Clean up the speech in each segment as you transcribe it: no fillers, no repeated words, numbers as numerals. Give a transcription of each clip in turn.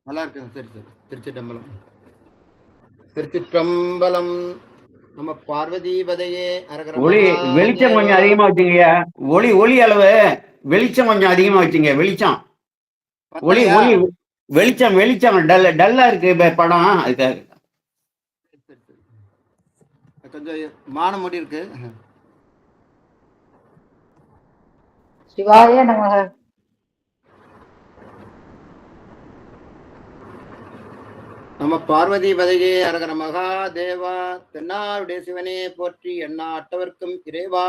நல்லா இருக்குங்க. சரி சரி. திருச்சிட்டம்பலம். திருச்சிற்றம்பலம். நம்ம பார்வதி பதையே அரகர ஒளி வெளிச்சம் மகாதேவா. கொஞ்சம் அதிகமா வச்சுங்கய்யா. ஒளி ஒளி அளவு வெளிச்சம் கொஞ்சம் அதிகமா வச்சுங்க. வெளிச்சம் ஒளி பத்தலையா? ஒளி வெளிச்சம் வெளிச்சம் டல்லா இருக்கு படம் அதுக்காக. சரி சரி. கொஞ்சம் மான முடி இருக்கு. சிவாய நமக. நம்ம பார்வதி பதையே அரகர மகாதேவா. தென்னாருடைய சிவனே போற்றி, எண்ணாட்டவர்க்கும் இறைவா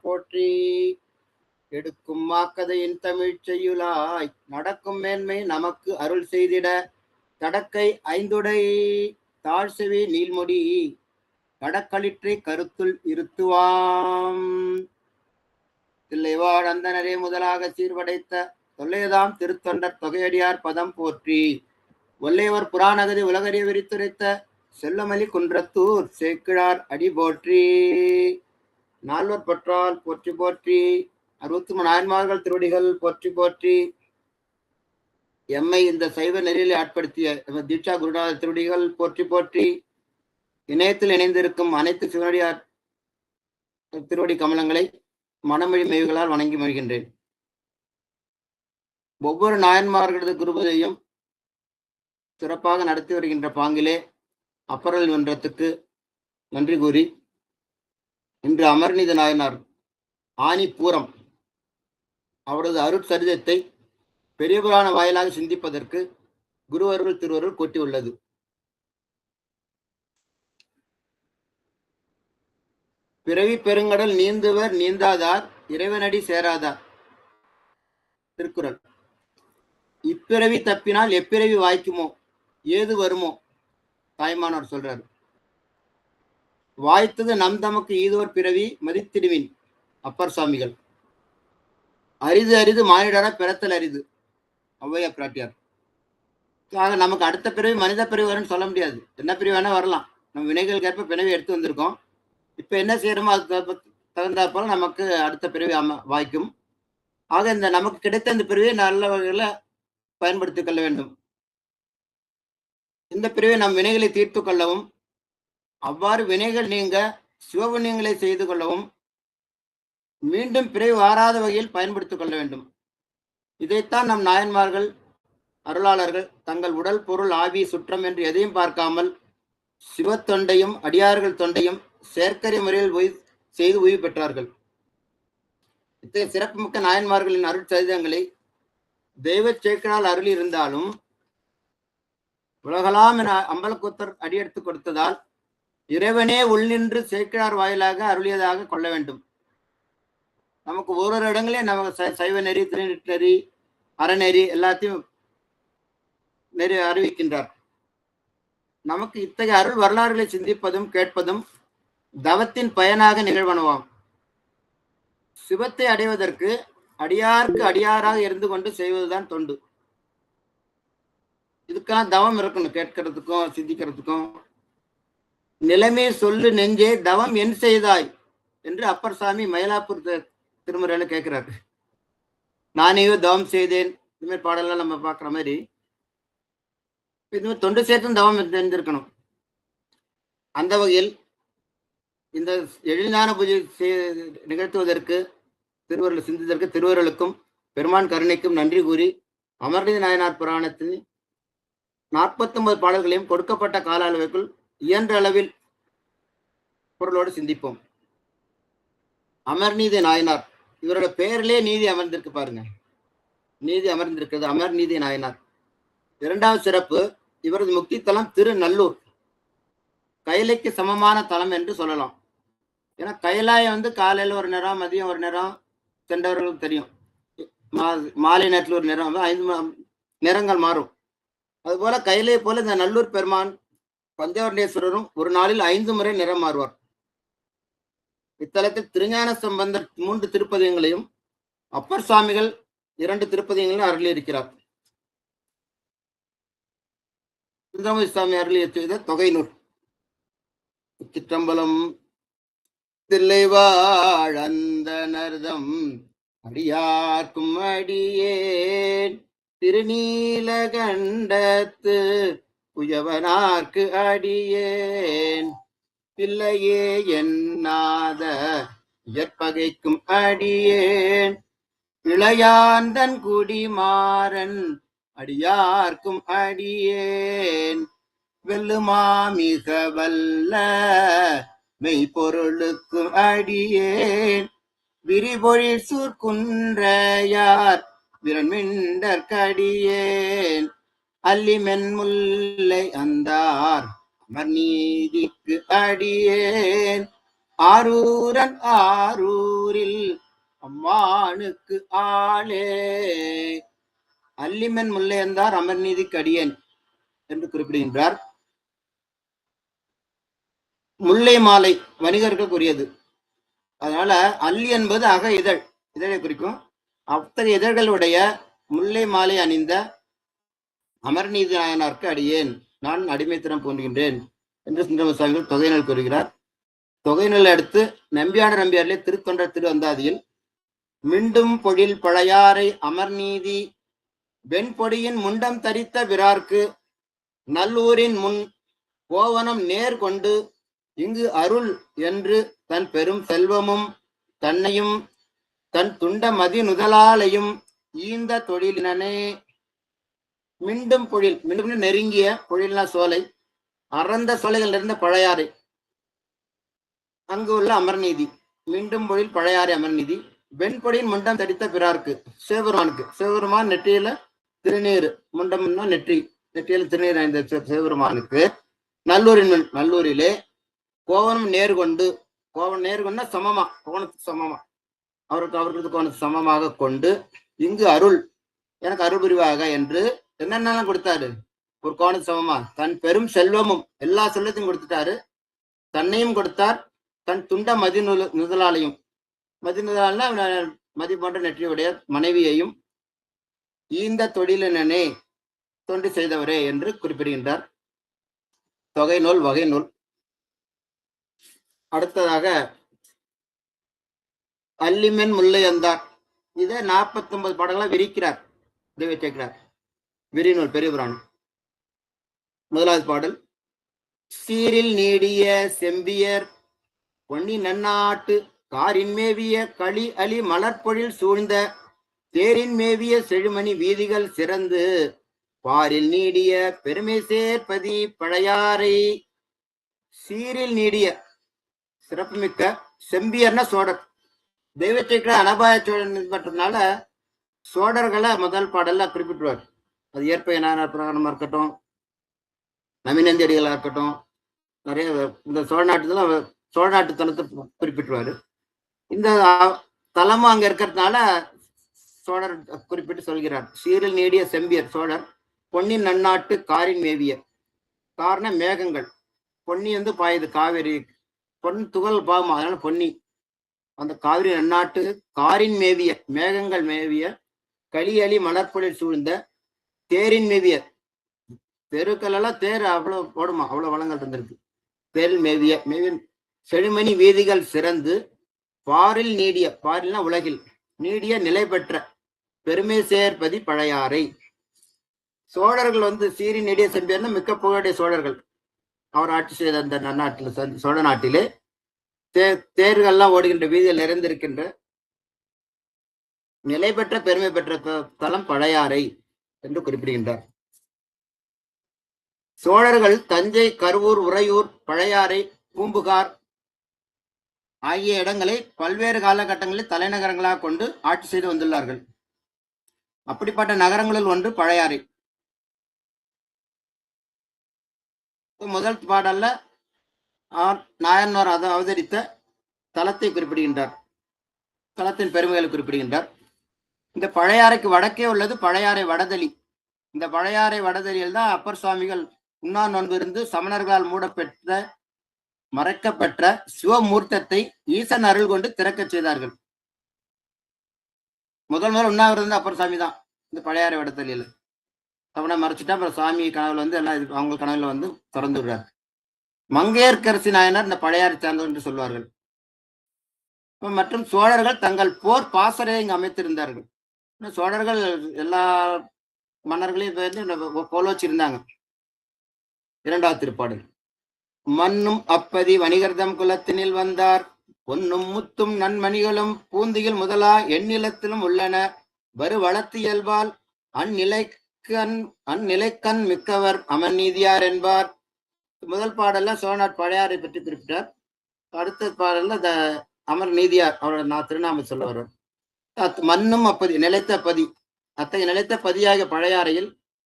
போற்றி. எடுக்கும் மாக்கதையின் தமிழ் செய்யுளாய் நடக்கும் மேன்மை நமக்கு அருள் செய்திட, தடக்கை ஐந்துடை தாழ்செவி நீள்முடி கடக்களிற்றை கருத்துள் இருத்துவாம். தில்லைவாழ் அந்தனரே முதலாக சீர்படைத்த தொல்லையதாம் திருத்தொண்டர் தொகையடியார் பதம் போற்றி. ஒல்லையவர் புராணகதி உலகறிய விரித்துரைத்த செல்லமலி குன்றத்தூர் சேக்கிழார் அடி போற்றி. நால்வர் பற்றால் போற்றி போற்றி. 63 நாயன்மார்கள் திருவடிகள் போற்றி போற்றி. எம்மை இந்த சைவ நெறியில் ஆட்படுத்திய தீட்சா குருநாதர் திருவடிகள் போற்றி போற்றி. இணையத்தில் இணைந்திருக்கும் அனைத்து சிவனடியார் திருவடி கமலங்களை மனமொழி மெய்களால் வணங்கி மொழிகின்றேன். ஒவ்வொரு நாயன்மார்களது குருபதையும் சிறப்பாக நடத்தி வருகின்ற பாங்கிலே அப்பரல் மன்றத்துக்கு நன்றி கூறி, இன்று அமர்நீத நாயனார் ஆனி பூரம் அவரது அருட்சரிதத்தை பெரிய புராண வாயிலாக சிந்திப்பதற்கு குருவருள் திருவருள் கொட்டியுள்ளது. பிறவி பெருங்கடல் நீந்துவர் நீந்தாதார் இறைவனடி சேராதார். திருக்குறள். இப்பிறவி தப்பினால் எப்பிறவி வாய்க்குமோ, ஏது வருமோ, தாய்மானவர் சொல்றாரு. வாய்த்தது நம் தமக்கு ஈதோர் பிறவி மதித்திடுவின், அப்பர் சுவாமிகள். அரிது அரிது மானிடர பிறத்தல் அரிது, ஔவையா பிராட்டியார். நமக்கு அடுத்த பிறவி மனித பிறவி வரும்னு சொல்ல முடியாது. என்ன பிறவி வேணா வரலாம். நம்ம வினைகளுக்கு ஏற்ப பிறவி எடுத்து வந்திருக்கோம். இப்ப என்ன செய்யறோமோ அது தகுந்தா போல நமக்கு அடுத்த பிறவி வாய்க்கும். ஆக இந்த நமக்கு கிடைத்த இந்த பிறவியை நல்ல வகையில பயன்படுத்திக் கொள்ள வேண்டும். இந்த பிறவை நம் வினைகளை தீர்த்து கொள்ளவும், அவ்வாறு வினைகள் நீங்க சிவபுண்ணியங்களை செய்து கொள்ளவும், மீண்டும் பிறவி வாராத வகையில் பயன்படுத்திக் கொள்ள வேண்டும். இதைத்தான் நம் நாயன்மார்கள் அருளாளர்கள் தங்கள் உடல் பொருள் ஆவி சுற்றம் என்று எதையும் பார்க்காமல் சிவத்தொண்டையும் அடியார்கள் தொண்டையும் செயற்கரை முறையில் செய்து உயிர் பெற்றார்கள். இத்தகைய சிறப்புமிக்க நாயன்மார்களின் அருட்சரிதங்களை தெய்வ சேக்கரால் அருளி இருந்தாலும் உலகலாம் என அம்பலக்கூத்தர் அடியெடுத்து கொடுத்ததால் இறைவனே உள்நின்று சேக்கிழார் வாயிலாக அருளியதாக கொள்ள வேண்டும். நமக்கு ஒரு இடங்களே நமக்கு சைவ நெறி, திருநெறி, அறநெறி எல்லாத்தையும் நெறி அறிவிக்கின்றார். நமக்கு இத்தகைய அருள் வரலாறுகளை சிந்திப்பதும் கேட்பதும் தவத்தின் பயனாக நிகழ்வனவாம். சிவத்தை அடைவதற்கு அடியாருக்கு அடியாராக இருந்து கொண்டு செய்வதுதான் தொண்டு. இதுக்காக தவம் இருக்கணும், கேட்கறதுக்கும் சிந்திக்கிறதுக்கும். நிலைமை சொல்லு நெஞ்சே தவம் என் செய்தாய் என்று அப்பர் சாமி மயிலாப்பூர் திருமுறையில கேட்கிறாரு. நானேயோ தவம் செய்தேன், இது மாதிரி பாடலாம் நம்ம பார்க்குற மாதிரி. இது மாதிரி தொண்டு சேர்த்தும் தவம் தெரிஞ்சிருக்கணும். அந்த வகையில் இந்த எழில்ஞான பூஜை நிகழ்த்துவதற்கு திருவருள் சிந்தித்ததற்கு திருவருளுக்கும் பெருமான் கருணைக்கும் நன்றி கூறி, அமர்நீத நாயனார் புராணத்தின் 49 பாடல்களையும் கொடுக்கப்பட்ட கால அளவுக்குள் இயன்ற அளவில் பொருளோடு சிந்திப்போம். அமர்நீதி நாயனார், இவரோட பெயரிலே நீதி அமர்ந்திருக்கு பாருங்க. நீதி அமர்ந்திருக்கிறது, அமர்நீதி நாயனார். இரண்டாவது சிறப்பு, இவரது முக்தி தலம் திருநல்லூர். கைலைக்கு சமமான தலம் என்று சொல்லலாம். ஏன்னா கைலாயம் காலையில் ஒரு நேரம், மதியம் ஒரு நேரம் சென்றவர்களுக்கு தெரியும். மாலை நேரத்தில் ஒரு நேரம், 5 நேரங்கள் மாறும். அதுபோல கைலை போல இந்த நல்லூர் பெருமான் பஞ்சவர்ணேஸ்வரரும் ஒரு நாளில் 5 முறை நிறம் மாறுவார். இத்தலத்தில் திருஞான சம்பந்தர் 3 திருப்பதிகங்களையும் அப்பர் சுவாமிகள் 2 திருப்பதிகங்களையும் அருளி இருக்கிறார். சுந்தரமூர்த்தி சுவாமி அருளி செய்த தொகை நூல். சிற்றம்பலம். தில்லைவாழ் அந்தணர்தம் அடியார்க்கும் அடியேன் திருநீலகண்டத்து உயவனார்க்கு அடியேன் பிள்ளையே என்னாத உயற்பகைக்கும் அடியேன் இளையாந்தன் குடிமாறன் அடியார்க்கும் அடியேன் வெல்லுமாமிக வல்ல மெய்ப்பொருளுக்கும் அடியேன் விரிபொழில் சூர்குன்றையார் விரண்மிண்டற்கடியேன் அல்லிமென் முல்லை அந்தார் அமர்நீதிக்கு அடியேன் ஆரூரன் ஆரூரில் அம்மானுக்கு ஆளே. அல்லிமென் முல்லை அந்தார் அமர்நீதிக்கு அடியேன் என்று குறிப்பிடுகின்றார். முல்லை மாலை வணிகர்களுக்குரியது. அதனால அல்லி என்பது அக இதழை குறிக்கும். அத்தகைய இதழ்களுடைய முல்லை மாலை அணிந்த அமர்நீதி நாயனார்க்கு அடியேன் நான் அடிமைத்தனம் போன்றுகின்றேன் என்று சுந்தரம சுவாமிகள் தொகைநூல் கூறுகிறார். தொகைநூல் அடுத்து நம்பியாண்ட நம்பியாரிலே திருத்தொண்டர் திருவந்தாதியில் மிண்டும் பொழில் பழையாறை அமர்நீதி வெண்பொடியின் முண்டம் தரித்த விரார்க்கு நல்லூரின் முன் கோவனம் நேர் கொண்டு இங்கு அருள் என்று தன் பெரும் செல்வமும் தன்னையும் தன் துண்ட மதி நுதலாலையும் ஈந்த தொழிலினே. மிண்டும் பொழில், மீண்டும் நெருங்கிய பொழில்னா சோலை, அறந்த சோலைகள் இருந்த பழையாறை அங்கு உள்ள அமர்நீதி. மீண்டும் பொழில் பழையாறை அமர்நீதி வெண்பொடியின் முண்டம் தரித்த பிறார்க்கு சிவபெருமானுக்கு. சிவபெருமான் நெற்றியில திருநீர், முண்டம்னா நெற்றியில திருநீர் அணிந்த சிவபெருமானுக்கு நல்லூரிலே கோவனம் நேர்கொண்டு, கோவனம் நேர்கொண்டா சமமா, கோவனத்துக்கு சமமா, அவருக்கு கோவனத்துக்கு சமமாக கொண்டு இங்கு அருள் எனக்கு அருள் புரிவாக என்று என்னென்னலாம் கொடுத்தாரு. ஒரு கோவனத்துக்கு சமமா தன் பெரும் செல்வமும் எல்லா செல்வத்தையும் கொடுத்துட்டாரு. தன்னையும் கொடுத்தார், தன் துண்ட மதி நுதலாலையும், மதி நுதலால்னா மதி போன்ற நெற்றியுடைய மனைவியையும் ஈந்த தொழிலினே தொண்டு செய்தவரே என்று குறிப்பிடுகின்றார். தொகை நூல் வகை நூல். அடுத்ததாக அல்லிமென் முல்லை அந்தார், இதை 49 பாடங்களா விரிக்கிறார் தெய்வ சேர்க்கிறார். விரிநூல் பெரிய புராணம். முதலாவது பாடல் சீரில் நீடிய செம்பியர் பொன்னி நன்னாட்டு காரின் மேவிய களி அலி மலர்பொழில் சூழ்ந்த தேரின் மேவிய செழுமணி வீதிகள் சிறந்து பாரில் நீடிய பெருமை சேர்ப்பதி பழையாறை. சீரில் நீடிய சிறப்புமிக்க செம்பியர்னா சோழர். தெய்வச்சேக்கிற அனபாய சோழன் பற்றதுனால சோழர்களை முதல் பாடல்ல குறிப்பிட்டுருவார். அது ஏற்ப நாயனார் பிரகாரமா இருக்கட்டும், நவீனந்தியடிகளா இருக்கட்டும், நிறைய இந்த சோழ நாட்டு தலத்தை குறிப்பிட்டுருவாரு. இந்த தலமும் அங்க இருக்கிறதுனால சோழர் குறிப்பிட்டு சொல்கிறார். சீரில் நீடிய செம்பியர் சோழர் பொன்னின் நன்னாட்டு காரின் மேவிய. காரண மேகங்கள், பொன்னி பாயுது காவிரி, பொன் துகள் பாவம், அதனால பொன்னி. அந்த காவிரி நன்னாட்டு காரின் மேவிய மேகங்கள் மேவிய களியலி மலர்பொழில் சூழ்ந்த தேரின் மேவிய, தெருக்கள் எல்லாம் தேர் அவ்வளவு போடுமா, அவ்வளவு வளங்கள் இருந்திருக்கு. தேரில் மேவிய செழுமணி வீதிகள் சிறந்து பாரில் நீடிய, பாரில்னா உலகில், நீடிய நிலை பெற்ற பெருமை சேர்ப்பதி பழையாறை. சோழர்கள் சீரி நீடிய செம்பியர்னா மிக்க புகழுடைய சோழர்கள். அவர் ஆட்சி செய்த அந்த நன்னாட்டில் சோழ நாட்டிலே தேர்கள்லாம் ஓடுகின்ற வீதியில் நிறைந்திருக்கின்ற நிலை பெற்ற பெருமை பெற்ற தலம் பழையாறை என்று குறிப்பிடுகின்றார். சோழர்கள் தஞ்சை, கருவூர், உறையூர், பழையாறை, பூம்புகார் ஆகிய இடங்களை பல்வேறு காலகட்டங்களில் தலைநகரங்களாக கொண்டு ஆட்சி செய்து வந்துள்ளார்கள். அப்படிப்பட்ட நகரங்களில் ஒன்று பழையாறை. முதல் பாடல்ல நாயன்மார் அதை அவதரித்த தலத்தை குறிப்பிடுகின்றார், தலத்தின் பெருமைகளை குறிப்பிடுகின்றார். இந்த பழையாறைக்கு வடக்கே உள்ளது பழையாறை வடதளி. இந்த பழையாறை வடதளியில் தான் அப்பர் சுவாமிகள் உண்ணா நோன்பு இருந்து சமணர்களால் மூடப்பெற்ற மறைக்கப்பெற்ற சிவமூர்த்தத்தை ஈசன் அருள் கொண்டு திறக்க செய்தார்கள். முதல் உண்ணாவிரதம் அப்பர் சாமி தான் இந்த பழையாறை வடதளியில். அவனை மறைச்சிட்டா அப்புறம் சாமி கனவுல எல்லாம் அவங்க கனவுல திறந்து விடுறாரு. மங்கையர்க்கரசி நாயனார் இந்த பழையாறை சார்ந்தவர் என்று சொல்வார்கள். மற்றும் சோழர்கள் தங்கள் போர் பாசறையை இங்கு அமைத்திருந்தார்கள். சோழர்கள் எல்லா மன்னர்களையும் இதை வந்து கோல வச்சிருந்தாங்க. 2வது திருப்பாடல். மண்ணும் அப்பதி வணிகர்தம் குலத்தினில் வந்தார், பொன்னும் முத்தும் நன்மணிகளும் பூந்தியில் முதலா எந்நிலத்திலும் உள்ளன, வரு வளர்த்து இயல்பால் அந்நிலைக்கண் மிக்கவர் அமன் நீதியார் என்பார். முதல் பாடல்ல சோழநாட் பழையாறை பற்றி குறிப்பிட்டார். அடுத்த பாடல்ல அமர் நீதியார் அவரோட திருநாம சொல்ல வருவார். மண்ணும் அப்பதி நிலைத்த பதி, அத்தகைய நிலைத்த பதியாக பழையாறையில்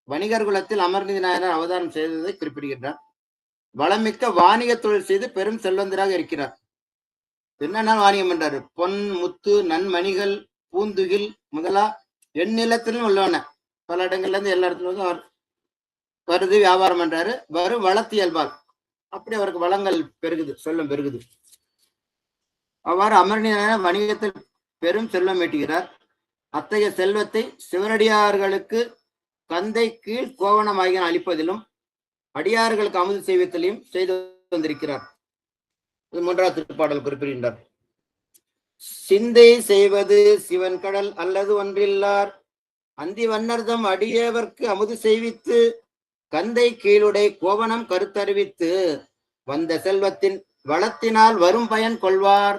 வணிகர் குலத்தில் அமர்நீதி நாயனார் அவதாரம் செய்ததை குறிப்பிடுகின்றார். வளமிக்க வாணிக தொழில் செய்து பெரும் செல்வந்தராக இருக்கிறார். என்னென்ன வாணிகம் பண்றாரு? பொன் முத்து நன்மணிகள் பூந்துகில் முதலா எந்நிலத்திலும் உள்ளவன, பல இடங்கள்ல இருந்து எல்லா இடத்துல வந்து அவர் வருது, வியாபாரம் பண்றாரு. வரும் வளர்த்து இயல்பால் அப்படி அவருக்கு வளங்கள் பெருகுது, செல்வம் பெருகுது. அவ்வாறு அமர்நீதியான வணிகத்தில் பெரும் செல்வம் ஈட்டுகிறார். அத்தகைய செல்வத்தை சிவனடியார்களுக்கு கந்தை கீழ் கோவணமாகிய அளிப்பதிலும் அடியார்களுக்கு அமுது செய்வதிலையும் செய்து வந்திருக்கிறார். 3வது திருப்பாடல் குறிப்பிடுகின்றார். சிந்தை செய்வது சிவன் கடல் அல்லது ஒன்றில்லார், அந்தி வண்ணர்தம் அடியவர்க்கு அமுது செய்வித்து கந்தை கீழுடை கோவணம் கருத்தறிவித்து வந்த செல்வத்தின் வளத்தினால் வரும் பயன் கொள்வார்.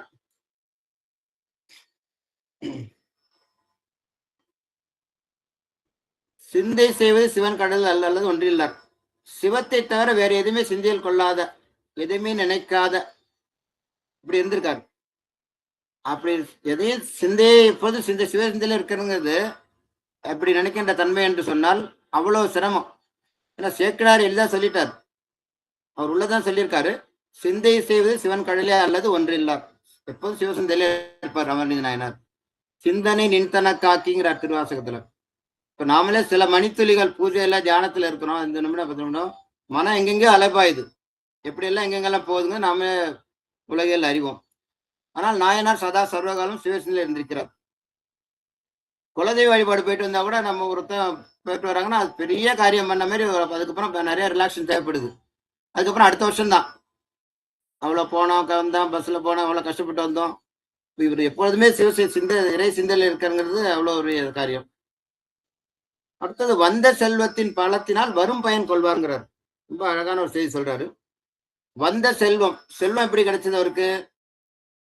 சிந்தை செய்வது சிவன் கடல் அல்லது ஒன்றில்லார், சிவத்தை தவிர வேற எதுவுமே சிந்தையில் கொள்ளாத, எதுவுமே நினைக்காத இப்படி இருந்திருக்காரு. அப்படி எதையும் சிந்தையை எப்போது சிவ சிந்தையில இருக்கிறது அப்படி நினைக்கின்ற தன்மை என்று சொன்னால் அவ்வளவு சிரமம். ஏன்னா சேக்கிழார் எளிதா சொல்லிட்டார், அவர் உள்ளதான் சொல்லியிருக்காரு. சிந்தை செய்வது சிவன் கடலே அல்லது ஒன்றில்லார், எப்போதும் சிவசிந்தையில இருப்பார் அமர்நீதி நாயனார். சிந்தனை நின்தன காக்கிங்கிறார் திருவாசகத்துல. இப்ப நாமளே சில மணித்துளிகள் பூஜையில தியானத்துல இருக்கிறோம், 5 நிமிடம் 10 நிமிடம் மனம் எங்கெங்கயோ அலைப்பாயுது, எப்படி எல்லாம் எங்கெங்கெல்லாம் போகுதுங்க நாம உலகில் அறிவோம். ஆனால் நாயனார் சதா சர்வகாலம் சிவசிந்தையில இருந்திருக்கிறார். குலதெய்வ வழிபாடு போயிட்டு வந்தா கூட நம்ம ஒருத்தர் போயிட்டு வராங்கன்னா அது பெரிய காரியம் பண்ண மாதிரி, அதுக்கப்புறம் நிறைய ரிலாக்ஸேஷன் தேவைப்படுது. அதுக்கப்புறம் அடுத்த வருஷம் தான் அவ்வளோ போனோம் வந்தோம், பஸ்ல போனோம், அவ்வளோ கஷ்டப்பட்டு வந்தோம். இவர் எப்பொழுதுமே சிந்தை இறை சிந்தையில இருக்கிறங்கிறது அவ்வளோ ஒரு காரியம். அடுத்தது வந்த செல்வத்தின் பலத்தினால் வரும் பயன் கொள்வாருங்கிறார். ரொம்ப அழகான ஒரு செய்தி சொல்றாரு. வந்த செல்வம், செல்வம் எப்படி கிடைச்சது அவருக்கு?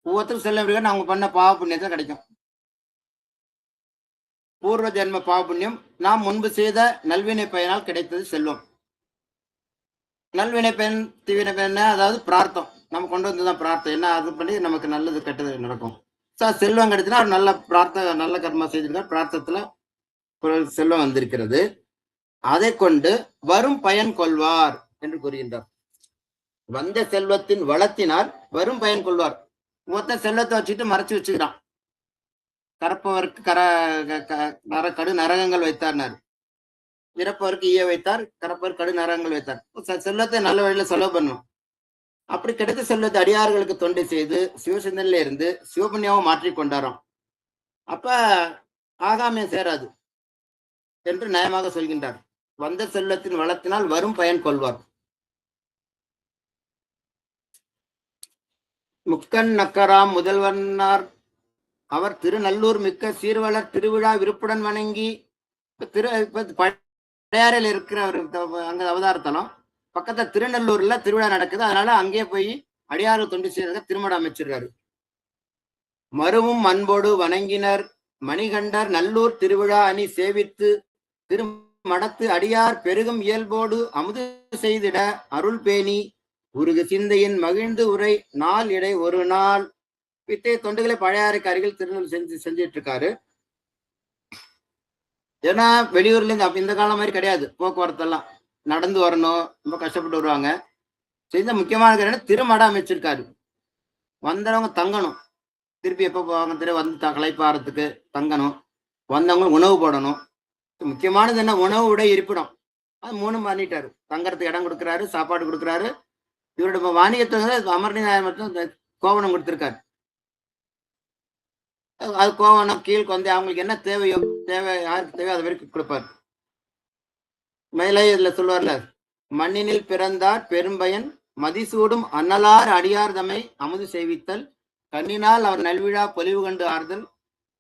ஒவ்வொருத்தரும் செல்வம் எப்படி அவங்க பண்ண பாவ புண்ணியத்தை கிடைக்கும். பூர்வ ஜென்ம பாவ புண்ணியம், நாம் முன்பு செய்த நல்வினை பயனால் கிடைத்தது செல்வம். நல்வினை பயன் தீவினை பயன் அதாவது பிரார்த்தம், நம்ம கொண்டு வந்துதான் பிரார்த்தம் என்ன அது பண்ணி நமக்கு நல்லது கெட்டது நடக்கும். செல்வம் கிடைச்சுன்னா அவர் நல்ல நல்ல கர்மா செய்திருக்கார், பிரார்த்தத்துல செல்வம் வந்திருக்கிறது. அதை கொண்டு வரும் பயன் கொள்வார் என்று கூறுகின்றார். வந்த செல்வத்தின் வளத்தினால் வரும் பயன் கொள்வார். மொத்த செல்வத்தை வச்சுட்டு மறைச்சு வச்சுக்கிறான். கறப்பவருக்கு கடு நரகங்கள் வைத்தார்னார், இறப்பவருக்கு ஈய வைத்தார், கறப்பவர் கடு நரகங்கள் வைத்தார். செல்வத்தை நல்ல வழியில செலவு பண்ணுவோம். அப்படி கிடைத்த செல்வத்தை அடியார்களுக்கு தொண்டை செய்து சிவசிந்தனில இருந்து சிவபுண்ணியாவும் மாற்றி கொண்டாராம். அப்ப ஆகாமியம் சேராது என்று நயமாக சொல்கின்றார். வந்த செல்வத்தின் வளத்தினால் வரும் பயன் கொள்வார். முக்கன் நக்கராம் முதல்வனார் அவர் திருநல்லூர் மிக்க சீர்வளர் திருவிழா விருப்புடன் வணங்கி, பழையாறையில் இருக்கிற அங்க அவதாரத்தலம் பக்கத்துல திருநல்லூர்ல திருவிழா நடக்குது, அதனால அங்கே போய் அடியாறு தொண்டு செய்யறத திருமணம் அமைச்சிருக்காரு. மருவும் அன்போடு வணங்கினர் மணிகண்டர் நல்லூர் திருவிழா அணி சேவித்து திருமடத்து அடியார் பெருகும் இயல்போடு அமுது செய்திட அருள் பேணி உருகு சிந்தையின் மகிழ்ந்து உரை நாள் இடை ஒரு நாள். இத்தகைய தொண்டுகளை பழையாறைக்கு அருகில் திருநெல் செஞ்சிட்டு இருக்காரு. ஏன்னா வெளியூர்ல இருந்து இந்த காலம் மாதிரி கிடையாது, போக்குவரத்து எல்லாம் நடந்து வரணும், ரொம்ப கஷ்டப்பட்டு வருவாங்க. செய்த முக்கியமான காரணம் திருமடம் அமைச்சிருக்காரு. வந்தவங்க தங்கணும், திருப்பி எப்போ போவாங்க தெரியும், வந்து களைப்பாறதுக்கு தங்கணும், வந்தவங்களுக்கு உணவு போடணும். முக்கியமானது என்ன? உணவு உடை இருப்பிடம். அது 3 பண்ணிட்டாரு. தங்கறதுக்கு இடம் கொடுக்குறாரு, சாப்பாடு கொடுக்குறாரு. இவரோட வாணிகத்தை அமர்நீதி நாயனார் மட்டும் கோவணம் கொடுத்திருக்காரு. அது கோவணம் கீழ் கொண்டு அவங்களுக்கு என்ன தேவையோ யாருக்கு தேவையோ அது வரைக்கும் கொடுப்பார். மேலே இதுல சொல்லுவார்ல, மண்ணினில் பிறந்தார் பெரும்பயன் மதிசூடும் அன்னலார் அடியார் தம்மை அமுது செய்வித்தல் கண்ணினால் அவர் நல்விழா பொலிவு கண்டு ஆறுதல்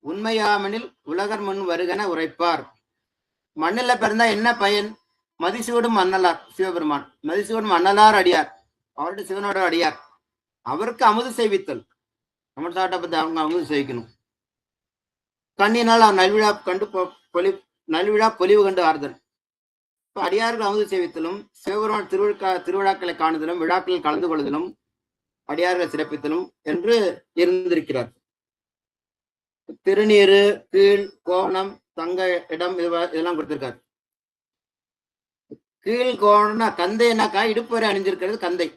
உண்மையாமனில் உலகர் முன் வருகன உரைப்பார். மண்ணில பிறந்தா என்ன பயன்? மதிசூடும் மன்னலார் சிவபெருமான், மதிசூடும் மன்னலார் அடியார், அவருடைய சிவனோட அடியார். அவருக்கு அமுது செய்வித்தல், நம்ம சாட்டை பத்தி அவங்க அமுது செய்விக்கணும். கண்ணினால் அவர் நல்விழா கண்டு நல்விழா பொலிவு கண்டு ஆறுதல். இப்ப அடியார்கள் அமுது செய்வித்தலும், சிவபெருமான் திருவிழாக்களை காணுதலும், விழாக்களில் கலந்து கொள்ளுதலும், அடியார்கள் சிறப்பித்தலும் என்று இருந்திருக்கிறார். திருநீரு, கீழ், கோணம், தங்க இடம் இதெல்லாம் கொடுத்திருக்காரு. கீழ் கோணம்னா கந்தைனாக்கா இடுப்பு வரை அணிஞ்சிருக்கிறது கந்தை.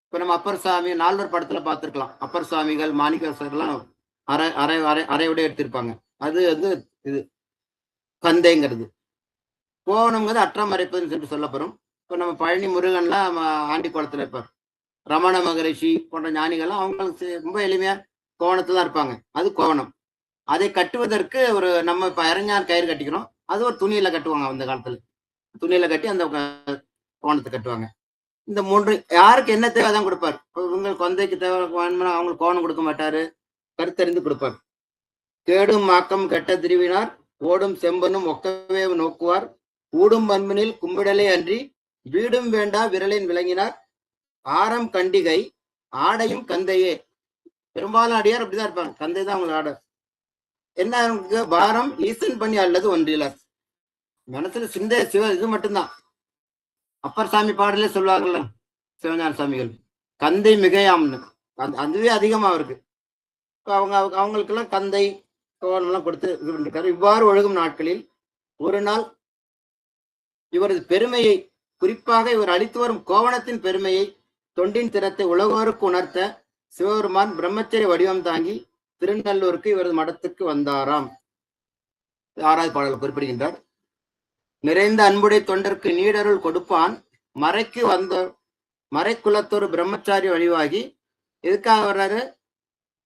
இப்ப நம்ம அப்பர் சுவாமி நால்வர் படத்துல பார்த்திருக்கலாம். அப்பர் சுவாமிகள், மாணிக்கவாசகர்லாம் அரையோட எடுத்திருப்பாங்க. அது வந்து இது கந்தைங்கிறது. கோணம்ங்கிறது அற்றம் மறைப்பதுன்னு சொல்லி சொல்லப்படும். இப்ப நம்ம பழனி முருகன்லாம் ஆண்டி குளத்துல இருப்பார். ரமண மகரிஷி போன்ற ஞானிகள்லாம் அவங்களுக்கு ரொம்ப எளிமையா கோணத்துல தான் இருப்பாங்க. அது கோணம். அதை கட்டுவதற்கு ஒரு நம்ம இப்ப இறஞ்சான் கயிறு கட்டிக்கிறோம், அது ஒரு துணியில கட்டுவாங்க. அந்த காலத்துல துணியில கட்டி அந்த கோணத்தை கட்டுவாங்க. இந்த மூன்று யாருக்கு என்ன தேவை தான் கொடுப்பார். இவங்க கொந்தைக்கு தேவை வேணும்னா அவங்களுக்கு கோணம் கொடுக்க மாட்டாரு, கருத்தறிந்து கொடுப்பார். கேடும் மாக்கம் கெட்ட திருவினார், ஓடும் செம்பனும் ஒக்கவே நோக்குவார், ஊடும் பண்பினில் கும்பிடலே அன்றி வீடும் வேண்டா விரலின் விளங்கினார், ஆரம் கண்டிகை ஆடையும் கந்தையே. பெரும்பாலும் அடியார் அப்படிதான் இருப்பாங்க, கந்தை தான் அவங்க ஆடை. என்ன பாரம் ஈசன் பண்ணி அல்லது ஒன்றிலார். மனசுல சிந்தை சிவ இது மட்டும்தான். அப்பர் சாமி பாடலே சொல்லுவாங்கல்ல சிவஞான சாமிகள், கந்தை மிகையாம்னு. அதுவே அதிகமா இருக்கு. அவங்களுக்கெல்லாம் கந்தை கோவனம்லாம் கொடுத்து இது பண்ணிருக்காரு. இவ்வாறு ஒழுகும் நாட்களில் ஒரு நாள் இவரது பெருமையை, குறிப்பாக இவர் அளித்து வரும் கோவணத்தின் பெருமையை, தொண்டின் திறத்தை உலகோருக்கு உணர்த்த சிவபெருமான் பிரம்மச்சரிய வடிவம் தாங்கி திருநல்லூருக்கு இவரது மடத்துக்கு வந்தாராம். 6வது பாடல் குறிப்பிடுகின்றார். நிறைந்த அன்புடை தொண்டருக்கு நீடருள் கொடுப்பான், மறைக்கு வந்த மறைக்குலத்தொரு பிரம்மச்சாரி வழிவாகி. எதுக்காக வர்றாரு?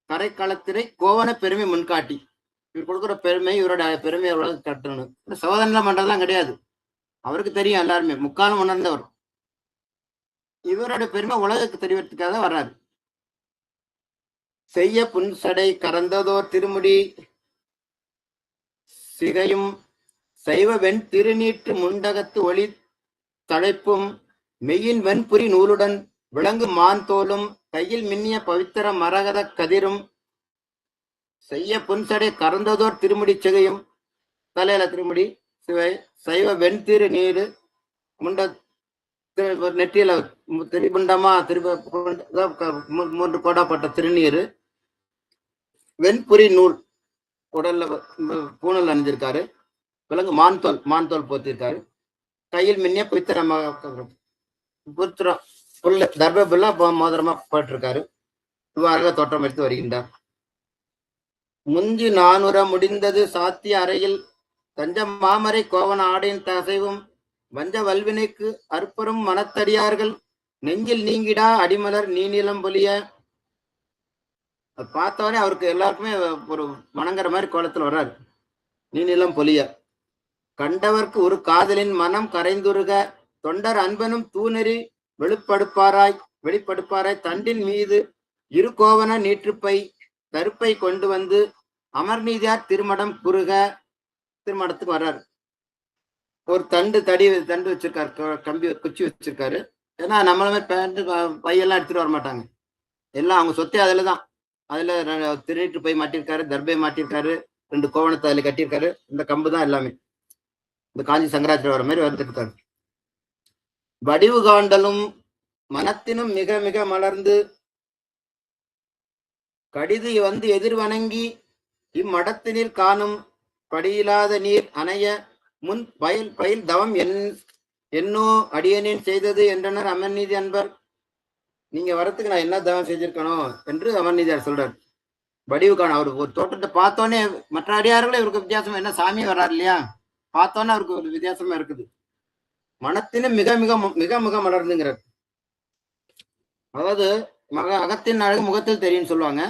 கரைக்களத்திரை கோவண பெருமை முன்காட்டி. இவர் கொடுக்குற பெருமை, இவரோட பெருமையை உலக கட்டணும். சோதனை பண்றதுலாம் கிடையாது, அவருக்கு தெரியும். எல்லாருமே முக்காலம் உணர்ந்தவர். இவரோட பெருமை உலகுக்கு தெரிவிக்கிறதுக்காக வர்றாரு. செய்ய புன்சடை கறந்ததோர் திருமுடி சிகையும் சைவ வெண் திருநீற்று முண்டகத்து ஒளி தழைப்பும் மெய்யின் வெண்புரி நூலுடன் விளங்கு மான் தோலும் கையில் மின்னிய பவித்திர மரகத கதிரும் செய்ய புன்சடை கறந்ததோர் திருமுடி சிகையும், தலையில திருமுடி சிவை, சைவ வெண் திரு நீரு முண்ட நெற்றியில திரிபுண்டமா 3 கோடாப்பட்ட திருநீரு, வெண்புரி நூல் உடல்ல பூணல் அணிஞ்சிருக்காரு, விலங்கு மான்தோல் போத்திருக்காரு, கையில் மின்னிய புத்திரம் புல்ல தர்ப புல்லா மோதிரமா போட்டிருக்காரு. இவ்வாறாக தோற்றம் எடுத்து வருகின்றார். முஞ்சி 400 முடிந்தது சாத்திய அறையில் தஞ்ச மாமரை கோவன ஆடையின் தசைவும் வஞ்ச வல்வினைக்கு அற்பரும் மனத்தடியார்கள் நெஞ்சில் நீங்கிடா அடிமலர் நீநிலம் பொலிய. பார்த்தவனே அவருக்கு எல்லாருக்குமே ஒரு வணங்குற மாதிரி கோலத்தில் வர்றாரு. நீநிலம் பொலிய கண்டவர்க்கு ஒரு காதலின் மனம் கரைந்துருக தொண்டர் அன்பனும் தூநெறி வெளிப்படுப்பாராய் தண்டின் மீது இரு கோவன நீற்றுப்பை கருப்பை கொண்டு வந்து அமர்நீதியார் திருமடம் குறுக. திருமடத்துக்கு வர்றாரு. ஒரு தண்டு வச்சிருக்காரு, கம்பி குச்சி வச்சிருக்காரு. ஏன்னா நம்மளுமே பேண்ட் பையெல்லாம் எடுத்துட்டு வர மாட்டாங்க, எல்லாம் அவங்க சொத்தே அதுலதான். அதுல திருநீற்று பை மாட்டிருக்காரு, தர்பை மாட்டிருக்காரு, 2 கோவணத்தை அதுல கட்டியிருக்காரு. இந்த கம்பு தான் எல்லாமே. இந்த காஞ்சி சங்கராச்சாரிய வர மாதிரி வந்துட்டு இருக்காரு. வடிவு காண்டலும் மனத்தினும் மிக மிக மலர்ந்து கடிது வந்து எதிர்வணங்கி இம்மடத்தினில் காணும் படியில்லாத நீர் அணைய முன் பயில் தவம் என்னோ அடியனின் செய்தது என்றனர் அமர்நீதி அன்பர். நீங்க வரத்துக்கு நான் என்ன தவம் செஞ்சிருக்கணும் என்று அமர்நீதியார் சொல்றார். வடிவு காணும். அவருக்கு ஒரு தோட்டத்தை பார்த்தோன்னே மற்ற அடியார்களே இவருக்கு வித்தியாசம். என்ன சாமி வர்றாரு இல்லையா, பார்த்தோன்னே அவருக்கு ஒரு வித்தியாசமா இருக்குது. மனத்தினும் மிக மிக மிக மிக மலர்ந்துங்கிறார். அதாவது அகத்தின் அழகு முகத்தில் தெரியும் சொல்லுவாங்க.